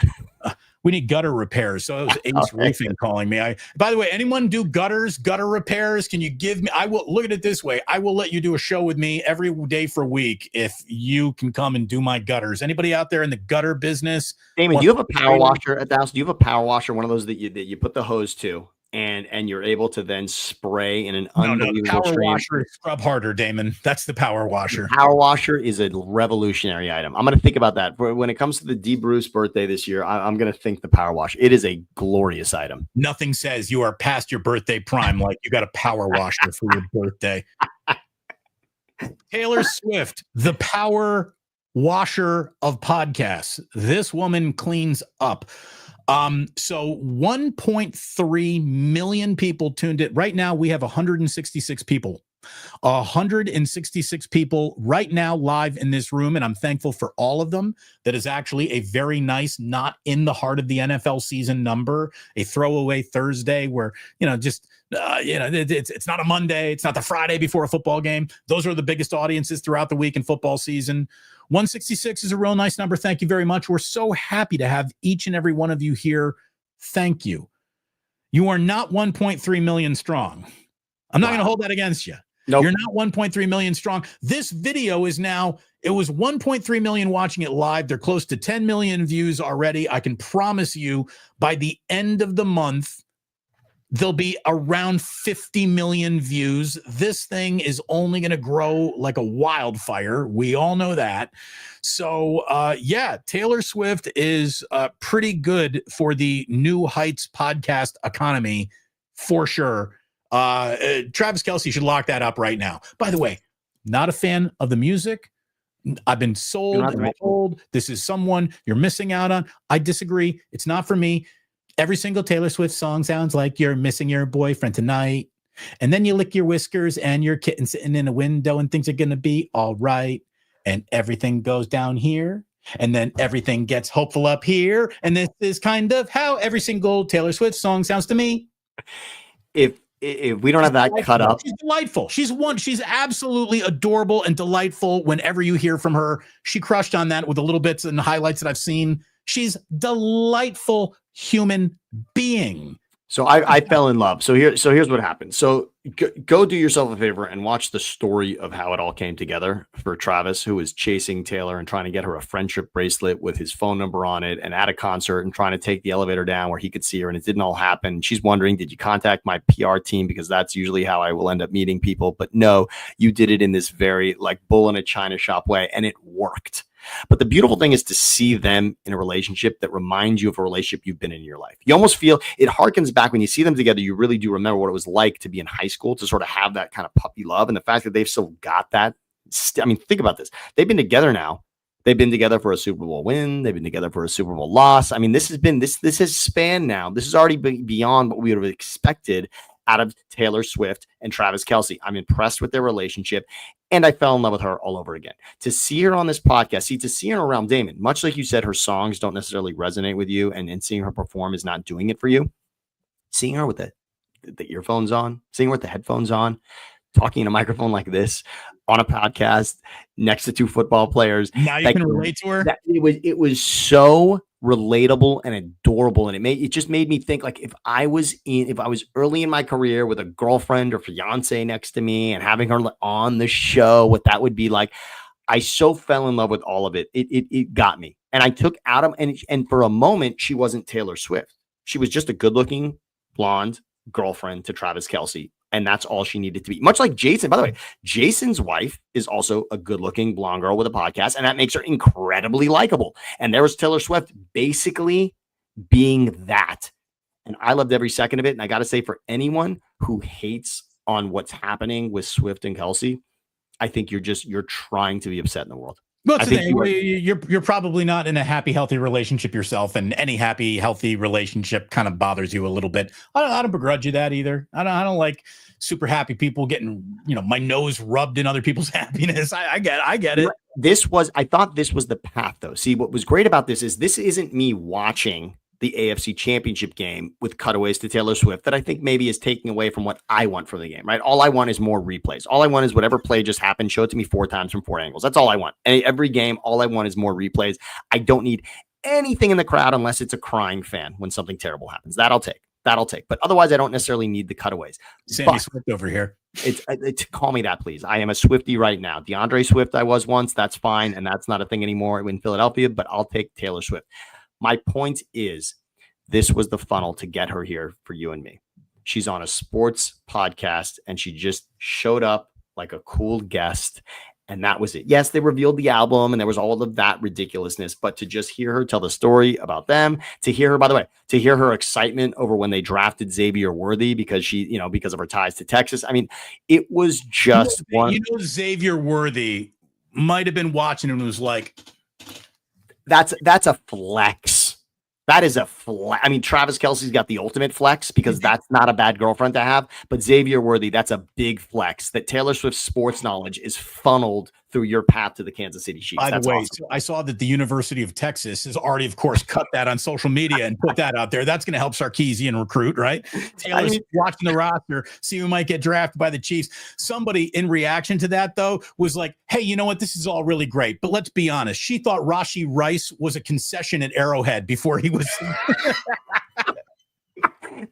We need gutter repairs. So it was Ace Roofing calling me. By the way, anyone do gutter repairs? Can you give me? I will look at it this way. I will let you do a show with me every day for a week if you can come and do my gutters. Anybody out there in the gutter business? Damon, do you have a power washer at the house? Do you have a power washer? One of those that you put the hose to, and you're able to then spray in an unbelievable power stream. washer is scrub harder, Damon. That's the power washer. The power washer is a revolutionary item. I'm going to think about that. When it comes to the D. Bruce birthday this year, I'm going to think the power washer. It is a glorious item. Nothing says you are past your birthday prime like you got a power washer for your birthday. Taylor Swift, the power washer of podcasts. This woman cleans up. So 1.3 million people tuned in. Right now, we have 166 people. 166 people right now live in this room, and I'm thankful for all of them. That is actually a very nice, not in the heart of the NFL season number, a throwaway Thursday where, it's not a Monday, it's not the Friday before a football game. Those are the biggest audiences throughout the week in football season. 166 is a real nice number. Thank you very much. We're so happy to have each and every one of you here. Thank you. You are not 1.3 million strong. I'm not going to hold that against you. Nope. You're not 1.3 million strong. This video is now, it was 1.3 million watching it live. They're close to 10 million views already. I can promise you by the end of the month, there'll be around 50 million views. This thing is only going to grow like a wildfire. We all know that. So, Taylor Swift is pretty good for the New Heights podcast economy for sure. Travis Kelce should lock that up right now. By the way, not a fan of the music. I've been sold and told this is someone you're missing out on. I disagree. It's not for me. Every single Taylor Swift song sounds like you're missing your boyfriend tonight. And then you lick your whiskers and your kitten sitting in a window and things are going to be all right. And everything goes down here. And then everything gets hopeful up here. And this is kind of how every single Taylor Swift song sounds to me. If we don't have that cut up. She's delightful. She's absolutely adorable and delightful whenever you hear from her. She crushed on that with the little bits and highlights that I've seen. She's delightful human being. So I fell in love. So here's what happened. So go do yourself a favor and watch the story of how it all came together for Travis, who was chasing Taylor and trying to get her a friendship bracelet with his phone number on it, and at a concert and trying to take the elevator down where he could see her, and it didn't all happen. She's wondering, did you contact my PR team? Because that's usually how I will end up meeting people. But no, you did it in this very like bull in a china shop way, and it worked. But the beautiful thing is to see them in a relationship that reminds you of a relationship you've been in your life. You almost feel it harkens back when you see them together. You really do remember what it was like to be in high school, to sort of have that kind of puppy love. And the fact that they've still got that. I mean, think about this. They've been together now. They've been together for a Super Bowl win. They've been together for a Super Bowl loss. I mean, this has spanned now. This is already beyond what we would have expected out of Taylor Swift and Travis Kelce. I'm impressed with their relationship, and I fell in love with her all over again. To see her on this podcast, to see her around Damon, much like you said, her songs don't necessarily resonate with you, and seeing her perform is not doing it for you. Seeing her with the earphones on, seeing her with the headphones on, talking in a microphone like this on a podcast next to two football players. Now you can relate to her. It was so relatable and adorable, and it just made me think, like, if I was early in my career with a girlfriend or fiance next to me and having her on the show, what that would be like. I so fell in love with all of it. It got me, and I took Adam, and for a moment she wasn't Taylor Swift. She was just a good-looking blonde girlfriend to Travis Kelce. And that's all she needed to be. Much like Jason. By the way, Jason's wife is also a good-looking blonde girl with a podcast, and that makes her incredibly likable. And there was Taylor Swift basically being that. And I loved every second of it. And I got to say, for anyone who hates on what's happening with Swift and Kelce, I think you're trying to be upset in the world. Well, you're probably not in a happy, healthy relationship yourself, and any happy, healthy relationship kind of bothers you a little bit. I don't begrudge you that either. I don't like super happy people getting, my nose rubbed in other people's happiness. I get it. I thought this was the path, though. See, what was great about this isn't me watching the AFC Championship game with cutaways to Taylor Swift that I think maybe is taking away from what I want from the game, right? All I want is more replays. All I want is whatever play just happened, show it to me 4 times from 4 angles. That's all I want. And every game, all I want is more replays. I don't need anything in the crowd unless it's a crying fan when something terrible happens. That'll take. But otherwise, I don't necessarily need the cutaways. Sandy Swift over here. It's call me that, please. I am a Swiftie right now. DeAndre Swift I was once. That's fine. And that's not a thing anymore in Philadelphia, but I'll take Taylor Swift. My point is, this was the funnel to get her here for you and me. She's on a sports podcast, and she just showed up like a cool guest, and that was it. Yes, they revealed the album, and there was all of that ridiculousness, but to just hear her tell the story about them, to hear her, by the way, to hear her excitement over when they drafted Xavier Worthy because because of her ties to Texas. I mean, it was just one. Xavier Worthy might have been watching and was like, that's a flex. That is a flex. I mean, Travis Kelce's got the ultimate flex because that's not a bad girlfriend to have. But Xavier Worthy, that's a big flex. That Taylor Swift's sports knowledge is funneled through your path to the Kansas City Chiefs. By the way, awesome. So I saw that the University of Texas has already, of course, cut that on social media and put that out there. That's going to help Sarkisian recruit, right? Taylor's watching the roster, see who might get drafted by the Chiefs. Somebody in reaction to that, though, was like, hey, you know what? This is all really great. But let's be honest. She thought Rashee Rice was a concession at Arrowhead before he was.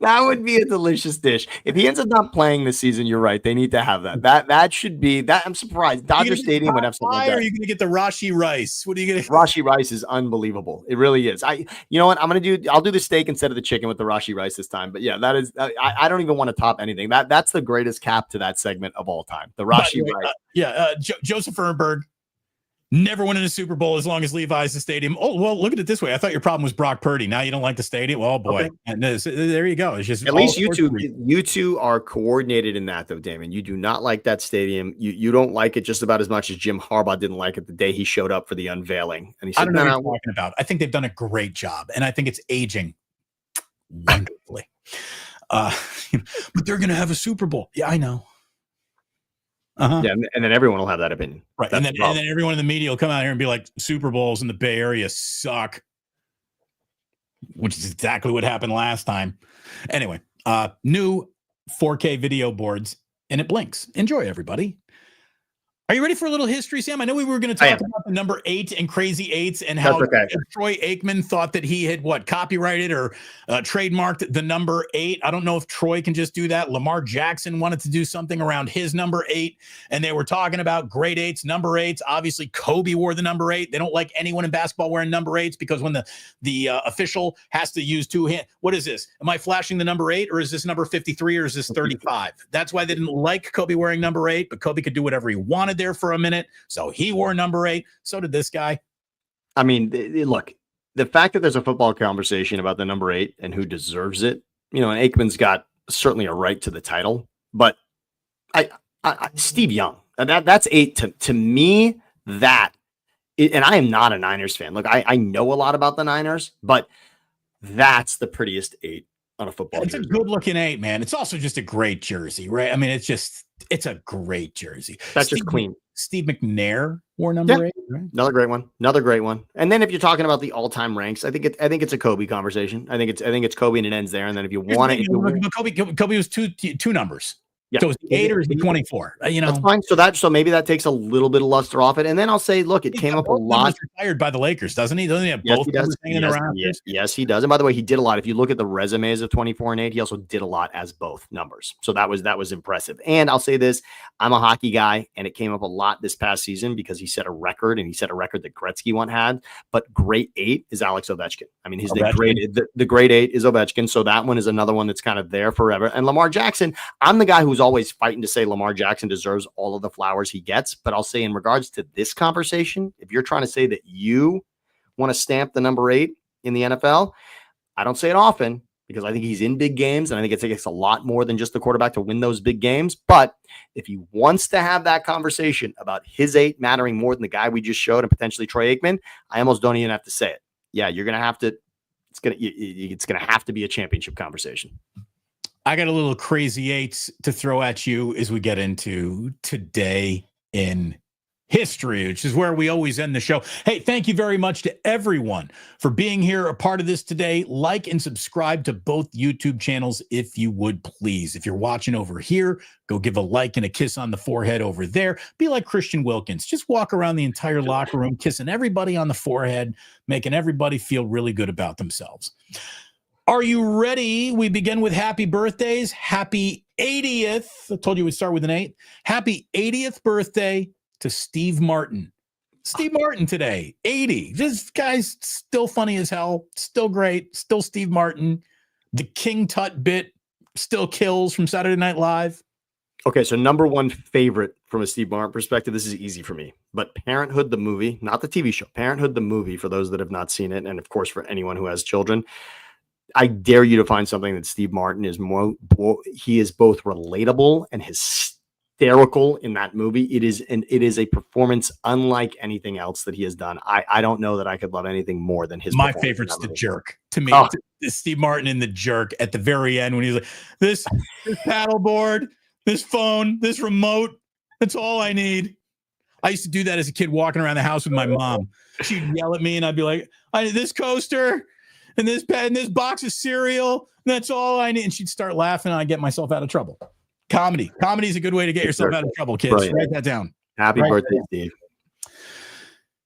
That would be a delicious dish. If he ends up not playing this season, you're right. They need to have that. That should be that. I'm surprised. Dodger Stadium would have something like that. Or are you going to get the Rashee Rice? What are you going to? Rashee Rice is unbelievable. It really is. You know what? I'll do the steak instead of the chicken with the Rashee Rice this time. But yeah, that is. I don't even want to top anything. That's the greatest cap to that segment of all time. The Rashee Rice. Joseph Ehrenberg. Never win in a Super Bowl as long as Levi's the stadium. Oh, well, look at it this way. I thought your problem was Brock Purdy. Now you don't like the stadium. Well, boy. Okay. And there you go. It's just at least you two are coordinated in that, though, Damon. You do not like that stadium. You don't like it just about as much as Jim Harbaugh didn't like it the day he showed up for the unveiling. And he said, I don't know what you're talking about. I think they've done a great job, and I think it's aging wonderfully. But they're going to have a Super Bowl. Yeah, I know. Uh-huh. Yeah, and then everyone will have that opinion. Right. And then everyone in the media will come out here and be like, Super Bowls in the Bay Area suck, which is exactly what happened last time. Anyway, new 4K video boards, and it blinks. Enjoy, everybody. Are you ready for a little history, Sam? I know we were going to talk about the number 8 and crazy 8s and how Troy Aikman thought that he had copyrighted or trademarked the number 8. I don't know if Troy can just do that. Lamar Jackson wanted to do something around his number 8, and they were talking about grade 8s, number 8s. Obviously, Kobe wore the number 8. They don't like anyone in basketball wearing number 8s because when the official has to use 2 hands, what is this? Am I flashing the number 8, or is this number 53, or is this 35? That's why they didn't like Kobe wearing number 8, but Kobe could do whatever he wanted there for a minute, so he wore number 8. So did this guy. I mean, look, the fact that there's a football conversation about the number 8 and who deserves it, and Aikman's got certainly a right to the title, but Steve Young, that's 8 to me. And I am not a Niners fan. Look, I know a lot about the Niners, but that's the prettiest 8 on a football jersey. It's a good looking 8, man. It's also just a great jersey, right? I mean, it's a great jersey. That's just clean. Steve McNair wore number 8, right? Another great one. And then if you're talking about the all-time ranks, I think it's a Kobe conversation. I think it's Kobe and it ends there. And then if you want it, Kobe was two numbers. Yeah. So it's 8 or is it 24? That's fine. So maybe that takes a little bit of luster off it. And then I'll say, look, it came up a lot. Retired by the Lakers, doesn't he? Doesn't he have both numbers hanging around? Yes, he does. And by the way, he did a lot. If you look at the resumes of 24 and 8, he also did a lot as both numbers. So that was impressive. And I'll say this, I'm a hockey guy, and it came up a lot this past season because he set a record, and he set a record that Gretzky once had. But great 8 is Alex Ovechkin. I mean, the great 8 is Ovechkin. So that one is another one that's kind of there forever. And Lamar Jackson, I'm the guy who's always fighting to say Lamar Jackson deserves all of the flowers he gets. But I'll say in regards to this conversation, if you're trying to say that you want to stamp the number 8 in the NFL, I don't say it often because I think he's in big games. And I think it takes a lot more than just the quarterback to win those big games. But if he wants to have that conversation about his 8 mattering more than the guy we just showed and potentially Troy Aikman, I almost don't even have to say it. Yeah, you're going to have to, it's going to have to be a championship conversation. I got a little crazy 8s to throw at you as we get into today in history, which is where we always end the show. Hey, thank you very much to everyone for being here, a part of this today. Like and subscribe to both YouTube channels if you would, please. If you're watching over here, go give a like and a kiss on the forehead over there. Be like Christian Wilkins. Just walk around the entire locker room, kissing everybody on the forehead, making everybody feel really good about themselves. Are you ready? We begin with happy birthdays. Happy 80th. I told you we'd start with an 8. Happy 80th birthday to Steve Martin. Steve Martin today, 80. This guy's still funny as hell. Still great. Still Steve Martin. The King Tut bit still kills from Saturday Night Live. Okay, so number one favorite from a Steve Martin perspective, this is easy for me. But Parenthood, the movie, not the TV show. Parenthood, the movie, for those that have not seen it, and of course for anyone who has children, I dare you to find something that Steve Martin is he is both relatable and hysterical in that movie. It is a performance unlike anything else that he has done. I don't know that I could love anything more than his. My favorite's The Jerk. To me, Steve Martin in The Jerk at the very end when he's like, this paddleboard, this phone, this remote, that's all I need. I used to do that as a kid walking around the house with my mom. She'd yell at me and I'd be like, I need this coaster and this pen, and this box of cereal. That's all I need. And she'd start laughing and I'd get myself out of trouble. Comedy is a good way to get yourself out of trouble, kids. Brilliant. Write that down. Happy birthday, Steve.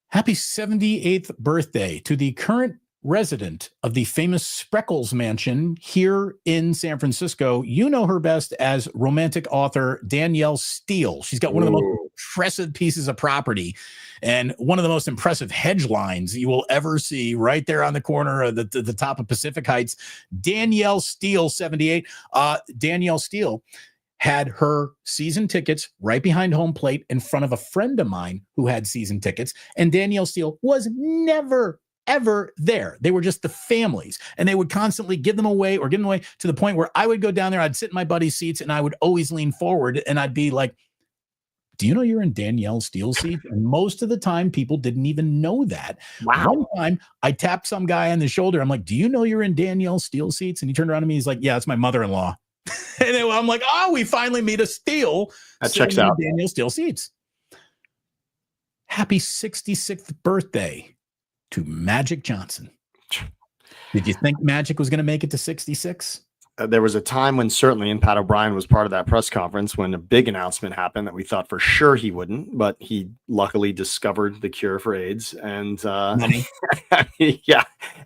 Happy 78th birthday to the current resident of the famous Spreckles Mansion here in San Francisco. You know her best as romantic author Danielle Steele. She's got one of the most impressive pieces of property and one of the most impressive hedge lines you will ever see right there on the corner of the top of Pacific Heights. Danielle Steele, 78. Danielle Steele had her season tickets right behind home plate in front of a friend of mine who had season tickets. And Danielle Steele was never, ever there. They were just the families, and they would constantly give them away to the point where I would go down there. I'd sit in my buddy's seats and I would always lean forward and I'd be like, do you know you're in Danielle Steele's seat? And most of the time people ddidn't even know that. Wow. One time I tapped some guy on the shoulder. I'm like, do you know you're in Danielle Steele's seats? And he turned around to me. He's like, yeah, it's my mother-in-law. And then I'm like, oh, we finally meet a Steele. That checks out. Danielle Steele seats. Happy 66th birthday to Magic Johnson. Did you think Magic was going to make it to 66? There was a time when certainly, and Pat O'Brien was part of that press conference when a big announcement happened that we thought for sure he wouldn't, but he luckily discovered the cure for AIDS. And yeah.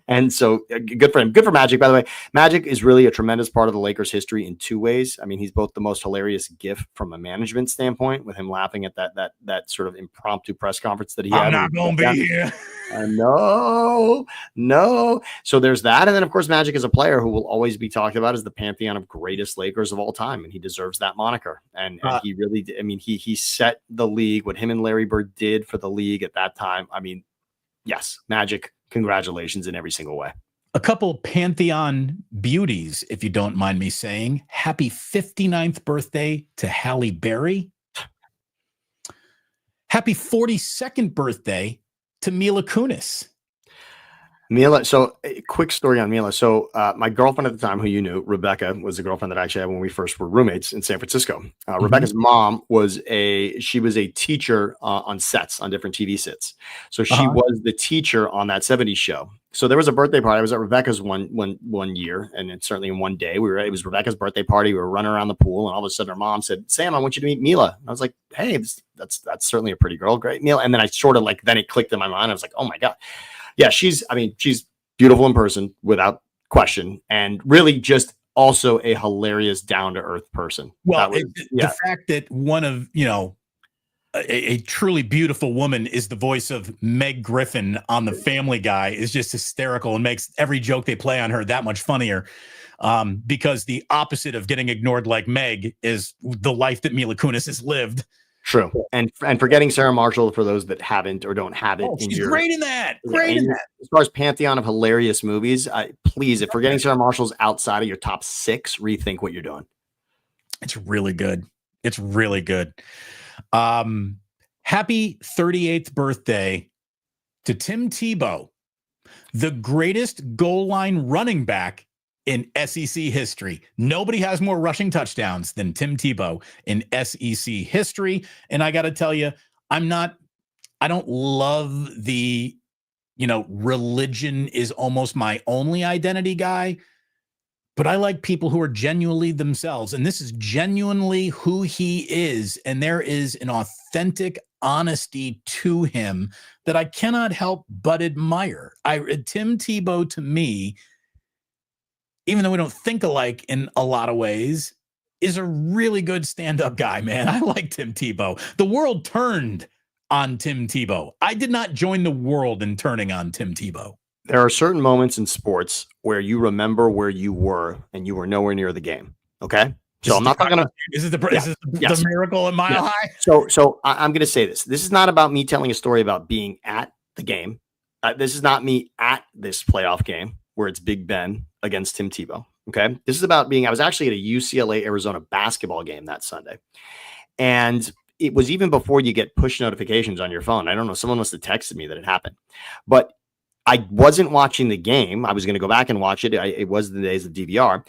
And so good for him. Good for Magic, by the way. Magic is really a tremendous part of the Lakers history in two ways. I mean, he's both the most hilarious gif from a management standpoint with him laughing at that sort of impromptu press conference that he had. I'm not going to be here. No. So there's that. And then, of course, Magic is a player who will always be talked about as the pantheon of greatest Lakers of all time. And he deserves that moniker. And he really, I mean, he set the league, what him and Larry Bird did for the league at that time. I mean, Yes, Magic. Congratulations in every single way. A couple Pantheon beauties, if you don't mind me saying. Happy 59th birthday to Halle Berry. Happy 42nd birthday to Mila Kunis. Mila, so a quick story on Mila. So my girlfriend at the time, who you knew, Rebecca, was the girlfriend that I actually had when we first were roommates in San Francisco. Rebecca's mom was a teacher on sets, on different TV sets. So she was the teacher on that 70s show. So there was a birthday party. I was at Rebecca's one year, and it's certainly in one day. It was Rebecca's birthday party. We were running around the pool, and all of a sudden her mom said, "Sam, I want you to meet Mila." And I was like, "Hey, that's certainly a pretty girl. Great, Mila." And then I sort of then it clicked in my mind. I was like, "Oh my God." Yeah, she's beautiful in person without question, and really just also a hilarious, down-to-earth person. Well, the fact that one of, a truly beautiful woman is the voice of Meg Griffin on The Family Guy is just hysterical and makes every joke they play on her that much funnier. Because the opposite of getting ignored like Meg is the life that Mila Kunis has lived. True. And forgetting Sarah Marshall, for those that haven't or don't have it. She's great in that. Great in that. As far as pantheon of hilarious movies, please, if forgetting Sarah Marshall's outside of your top 6, rethink what you're doing. It's really good. It's really good. Happy 38th birthday to Tim Tebow, the greatest goal line running back in SEC history. Nobody has more rushing touchdowns than Tim Tebow in SEC history. And I got to tell you, I don't love the, religion is almost my only identity guy, but I like people who are genuinely themselves. And this is genuinely who he is. And there is an authentic honesty to him that I cannot help but admire. Tim Tebow, to me, even though we don't think alike in a lot of ways, is a really good stand-up guy, man. I like Tim Tebow. The world turned on Tim Tebow. I did not join the world in turning on Tim Tebow. There are certain moments in sports where you remember where you were and you were nowhere near the game. Okay? So I'm not talking about... Is it the miracle at Mile High? So I'm going to say this. This is not about me telling a story about being at the game. This is not me at this playoff game where it's Big Ben against Tim Tebow. Okay. This is about I was actually at a UCLA Arizona basketball game that Sunday. And it was even before you get push notifications on your phone. I don't know. Someone must have texted me that it happened, but I wasn't watching the game. I was going to go back and watch it. It was the days of DVR.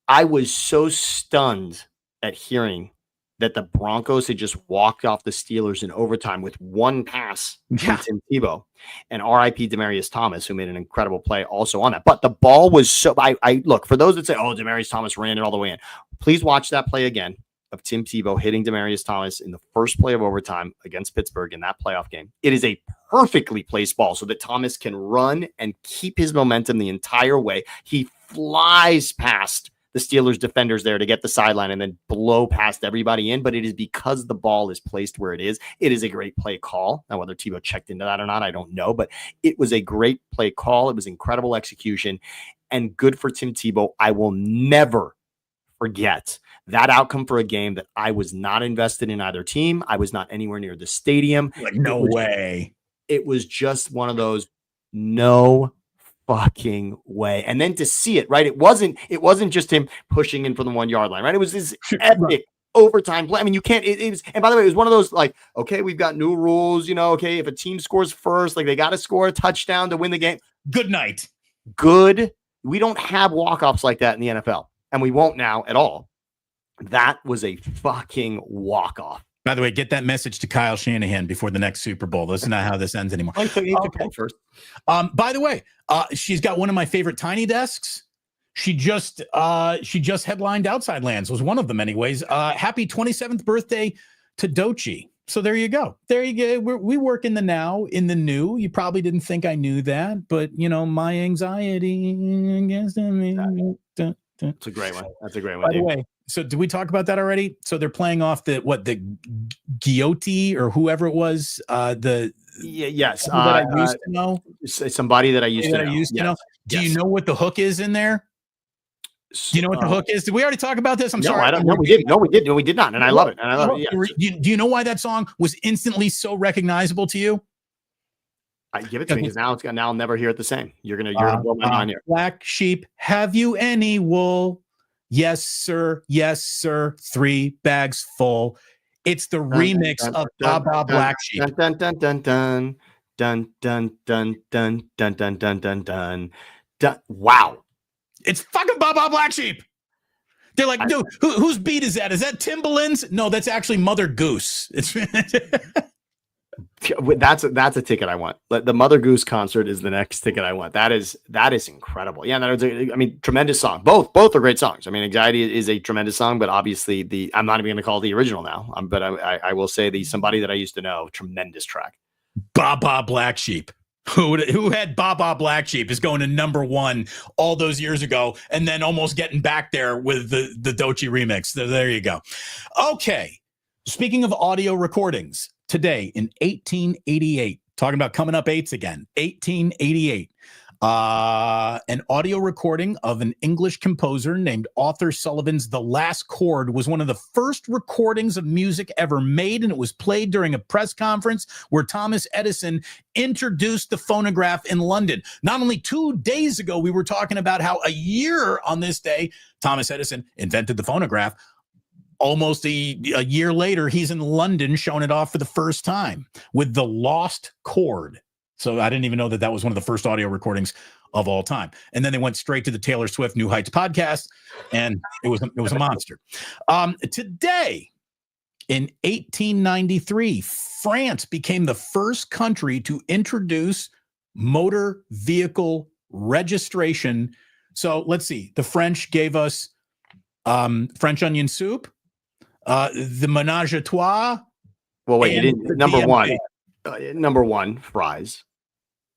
I was so stunned at hearing that the Broncos had just walked off the Steelers in overtime with one pass from Tim Tebow, and RIP Demaryius Thomas, who made an incredible play also on that. But the ball was so I look, for those that say, "Oh, Demaryius Thomas ran it all the way in," please watch that play again of Tim Tebow hitting Demaryius Thomas in the first play of overtime against Pittsburgh in that playoff game. It is a perfectly placed ball so that Thomas can run and keep his momentum the entire way. He flies past the Steelers defenders there to get the sideline and then blow past everybody in. But it is because the ball is placed where it is. It is a great play call. Now, whether Tebow checked into that or not, I don't know, but it was a great play call. It was incredible execution and good for Tim Tebow. I will never forget that outcome for a game that I was not invested in either team. I was not anywhere near the stadium. No way. It was just one of those, no fucking way. And then to see it, right? It wasn't just him pushing in from the 1 yard line, right? It was this epic overtime play. I mean, you can't, it was, and by the way, it was one of those okay, we've got new rules, okay, if a team scores first, they got to score a touchdown to win the game. Good night. Good. We don't have walk-offs like that in the NFL, and we won't now at all. That was a fucking walk-off. By the way, get that message to Kyle Shanahan before the next Super Bowl. This is not how this ends anymore. First. By the way, she's got one of my favorite tiny desks. She just headlined Outside Lands, was one of them anyways. Happy 27th birthday to Dochi. So there you go. There you go. We work in the now, in the new. You probably didn't think I knew that, but my anxiety against me. That's a great one. That's a great one. By the way, so did we talk about that already? So they're playing off the Giotti or whoever it was. Yes. That I used to know. Somebody that I used to know. Do you know what the hook is in there? Do you know what the hook is? Did we already talk about this? I'm sorry. I don't know. We did. No, we did. No, we did not. And I love it. Yeah. Do you know why that song was instantly so recognizable to you? I give it to me because now I'll never hear it the same. You're gonna blow my mind here. Black sheep, have you any wool? Yes, sir. Yes, sir. 3 bags full. It's the remix of Baba Black Sheep. Dun dun dun dun dun dun dun dun dun dun dun dun dun dun. Wow. It's fucking Baba Black Sheep. They're like, dude, whose beat is that? Is that Timbaland's? No, that's actually Mother Goose. It's that's a ticket I want. The Mother Goose concert is the next ticket I want. That is incredible. Yeah, tremendous song. Both are great songs. I mean, Anxiety is a tremendous song, but obviously I'm not even going to call it the original now. But I will say the Somebody That I Used to Know, tremendous track. Baba Black Sheep. Who had Baba Black Sheep is going to #1 all those years ago, and then almost getting back there with the Doechii remix. There you go. Okay, speaking of audio recordings, today in 1888, talking about coming up eights again, 1888, an audio recording of an English composer named Arthur Sullivan's The Last Chord was one of the first recordings of music ever made, and it was played during a press conference where Thomas Edison introduced the phonograph in London. Not only 2 days ago, we were talking about how a year on this day, Thomas Edison invented the phonograph. Almost a year later, he's in London showing it off for the first time with The Lost Chord. So I didn't even know that was one of the first audio recordings of all time. And then they went straight to the Taylor Swift New Heights podcast, and it was a monster. Today, in 1893, France became the first country to introduce motor vehicle registration. So let's see. The French gave us French onion soup, the menage a trois. Well, wait, you didn't. Number one, fries.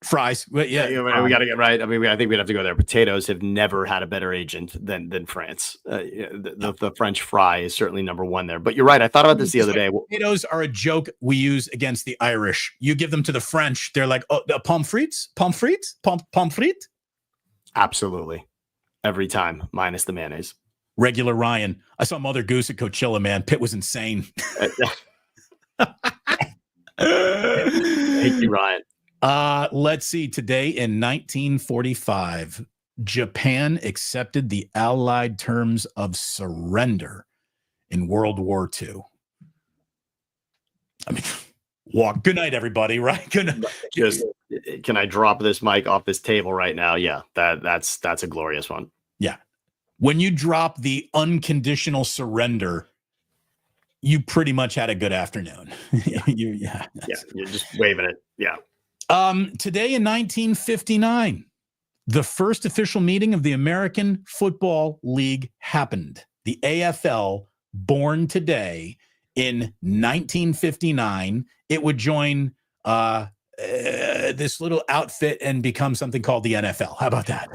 Fries. Yeah. We got to get right. I mean, I think we'd have to go there. Potatoes have never had a better agent than France. The French fry is certainly #1 there. But you're right. I thought about this the other day. Potatoes are a joke we use against the Irish. You give them to the French, they're like, oh, pommes frites. Absolutely. Every time, minus the mayonnaise. Regular Ryan. I saw Mother Goose at Coachella, man. Pitt was insane. Thank you, Ryan. Let's see. Today in 1945, Japan accepted the Allied terms of surrender in World War II. I mean, good night, everybody. Right? Good night. Just can I drop this mic off this table right now? Yeah, that's a glorious one. Yeah. When you drop the unconditional surrender, you pretty much had a good afternoon. You're just waving it. Yeah. Today in 1959, the first official meeting of the American Football League happened. The AFL, born today in 1959, it would join this little outfit and become something called the NFL. How about that?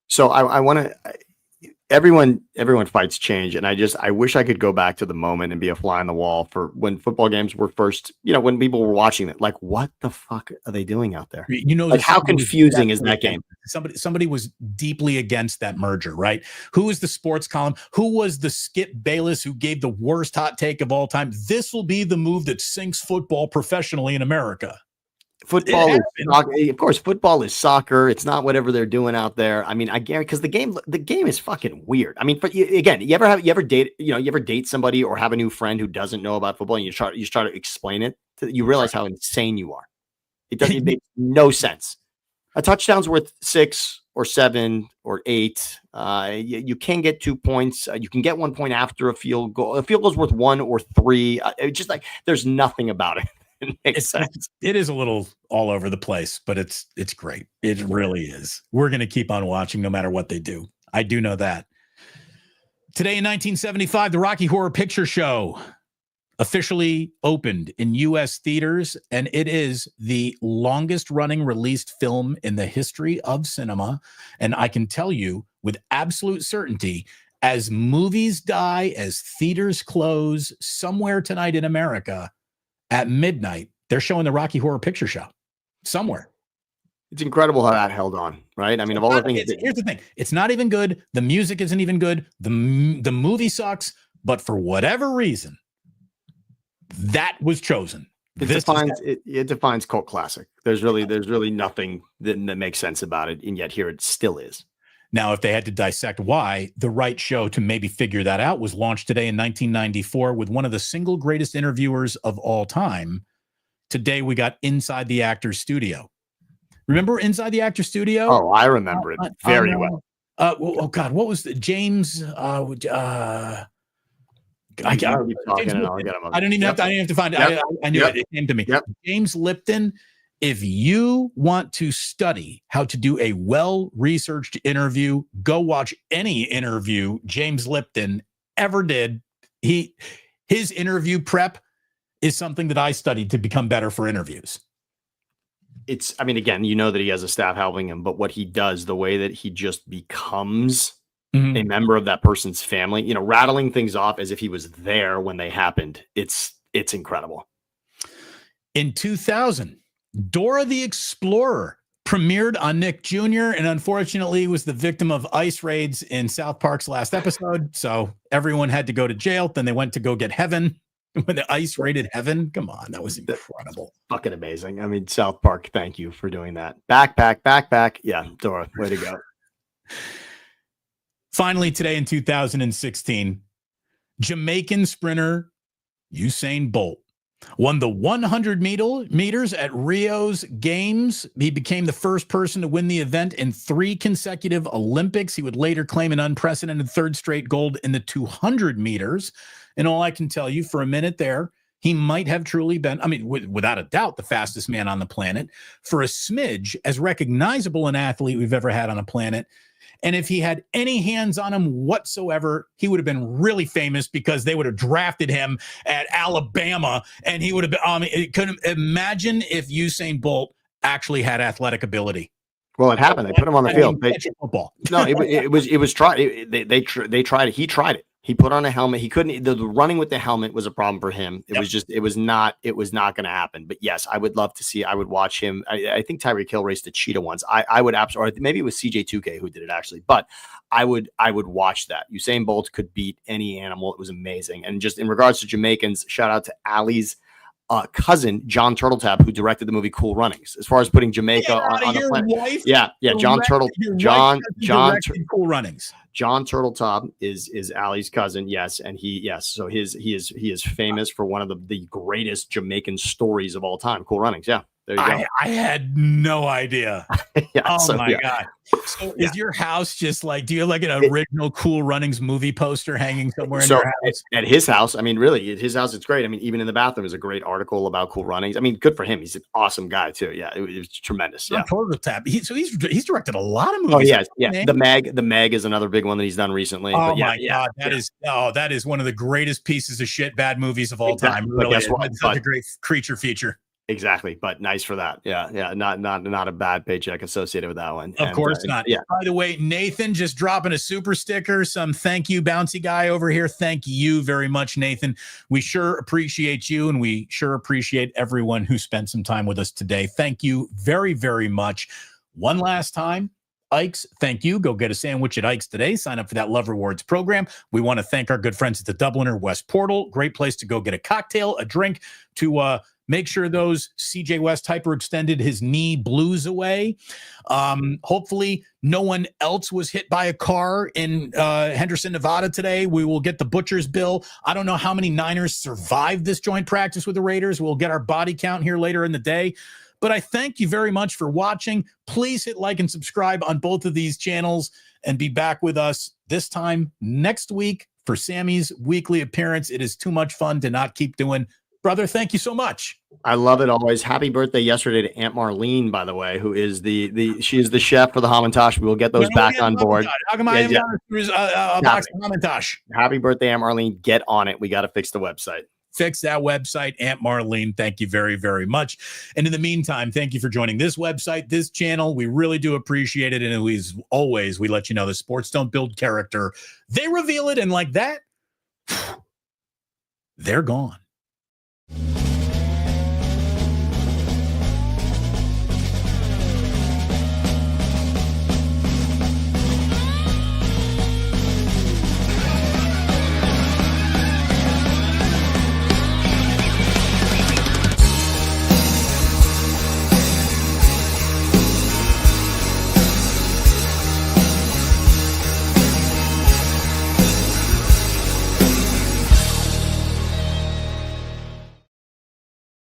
So I want to. Everyone fights change, and I wish I could go back to the moment and be a fly on the wall for when football games were first. When people were watching it, like, what the fuck are they doing out there? Like, how confusing is that game? Somebody was deeply against that merger, right? Who was the sports column? Who was the Skip Bayless who gave the worst hot take of all time? This will be the move that sinks football professionally in America. Football is soccer. Of course, football is soccer. It's not whatever they're doing out there. I mean, I guarantee, because the game is fucking weird. I mean, you ever date somebody or have a new friend who doesn't know about football, and you try to explain it, you realize how insane you are. It makes no sense. A touchdown's worth 6 or 7 or 8. You can get 2 points. You can get 1 point after a field goal. A field goal's worth 1 or 3. It's just like there's nothing about it. It is a little all over the place, but it's great. It really is. We're going to keep on watching no matter what they do. I do know that. Today in 1975, the Rocky Horror Picture Show officially opened in U.S. theaters, and it is the longest running released film in the history of cinema. And I can tell you with absolute certainty, as movies die, as theaters close, somewhere tonight in America, at midnight, they're showing the Rocky Horror Picture Show somewhere. It's incredible how that held on, right? I mean, of all the things. Here's the thing. It's not even good. The music isn't even good. The movie sucks. But for whatever reason, that was chosen. It defines cult classic. There's really nothing that makes sense about it, and yet here it still is. Now, if they had to dissect why, the right show to maybe figure that out was launched today in 1994 with one of the single greatest interviewers of all time. Today, we got Inside the Actor's Studio. Remember Inside the Actor's Studio? Oh, I remember it very well. Oh God, what was the James? I don't even have to find it. I knew it. It came to me. Yep. James Lipton. If you want to study how to do a well-researched interview, go watch any interview James Lipton ever did. His interview prep is something that I studied to become better for interviews. Again, you know that he has a staff helping him, but what he does, the way that he just becomes a member of that person's family, rattling things off as if he was there when they happened. It's incredible. In 2000, Dora the Explorer premiered on Nick Jr. and unfortunately was the victim of ICE raids in South Park's last episode. So everyone had to go to jail. Then they went to go get Heaven when the ICE raided Heaven. Come on, that was incredible. Fucking amazing. South Park, thank you for doing that. Backpack. Yeah, Dora, way to go. Finally, today in 2016, Jamaican sprinter Usain Bolt won the 100 meters at Rio's Games. He became the first person to win the event in 3 consecutive Olympics. He would later claim an unprecedented 3rd straight gold in the 200 meters. And all I can tell you for a minute there, he might have truly been, without a doubt, the fastest man on the planet. For a smidge, as recognizable an athlete we've ever had on a planet. And if he had any hands on him whatsoever, he would have been really famous because they would have drafted him at Alabama. And he would have been, couldn't imagine if Usain Bolt actually had athletic ability. Well, it happened. They put him on the field. Football. No, it was tried. They tried it. He tried it. He put on a helmet. He couldn't. The running with the helmet was a problem for him. It was not going to happen. But yes, I would love to see. I would watch him. I think Tyreek Hill raced a cheetah once. I would absolutely, or maybe it was CJ2K who did it actually. But I would watch that. Usain Bolt could beat any animal. It was amazing. And just in regards to Jamaicans, shout out to Ali's cousin, John Turtletap, who directed the movie Cool Runnings. As far as putting Jamaica on the planet. John Cool Runnings. John Turtletop is Ali's cousin, yes, and he is famous for one of the greatest Jamaican stories of all time. Cool Runnings, yeah. There you go. I had no idea. God. So is your house just like, do you have like an original Cool Runnings movie poster hanging somewhere in your house? At his house, really, at his house, it's great. Even in the bathroom is a great article about Cool Runnings. Good for him. He's an awesome guy too. Yeah, it was tremendous. Yeah. He's directed a lot of movies. Oh yeah. The Meg is another big one that he's done recently. Oh my God, that is one of the greatest pieces of shit bad movies of all time. Really, it's such a great creature feature. Exactly, but nice for that. Yeah, not a bad paycheck associated with that one. Of course not. Yeah. By the way, Nathan just dropping a super sticker. Some thank you, bouncy guy over here. Thank you very much, Nathan. We sure appreciate you, and we sure appreciate everyone who spent some time with us today. Thank you very, very much. One last time. Ike's, thank you. Go get a sandwich at Ike's today. Sign up for that Love Rewards program. We want to thank our good friends at the Dubliner West Portal. Great place to go get a cocktail, a drink, to make sure those CJ West hyperextended his knee blues away. Hopefully no one else was hit by a car in Henderson, Nevada today. We will get the butcher's bill. I don't know how many Niners survived this joint practice with the Raiders. We'll get our body count here later in the day. But I thank you very much for watching. Please hit like and subscribe on both of these channels and be back with us this time next week for Sammy's weekly appearance. It is too much fun to not keep doing. Brother, thank you so much. I love it always. Happy birthday yesterday to Aunt Marlene, by the way, who is she is the chef for the Hamantash. We will get those back on board. How come I haven't got a box of Hamantash? Happy birthday, Aunt Marlene. Get on it. We got to fix the website. Fix that website, Aunt Marlene. Thank you very, very much. And in the meantime, thank you for joining this website, this channel. We really do appreciate it. And as always, we let you know the sports don't build character. They reveal it. And like that, they're gone.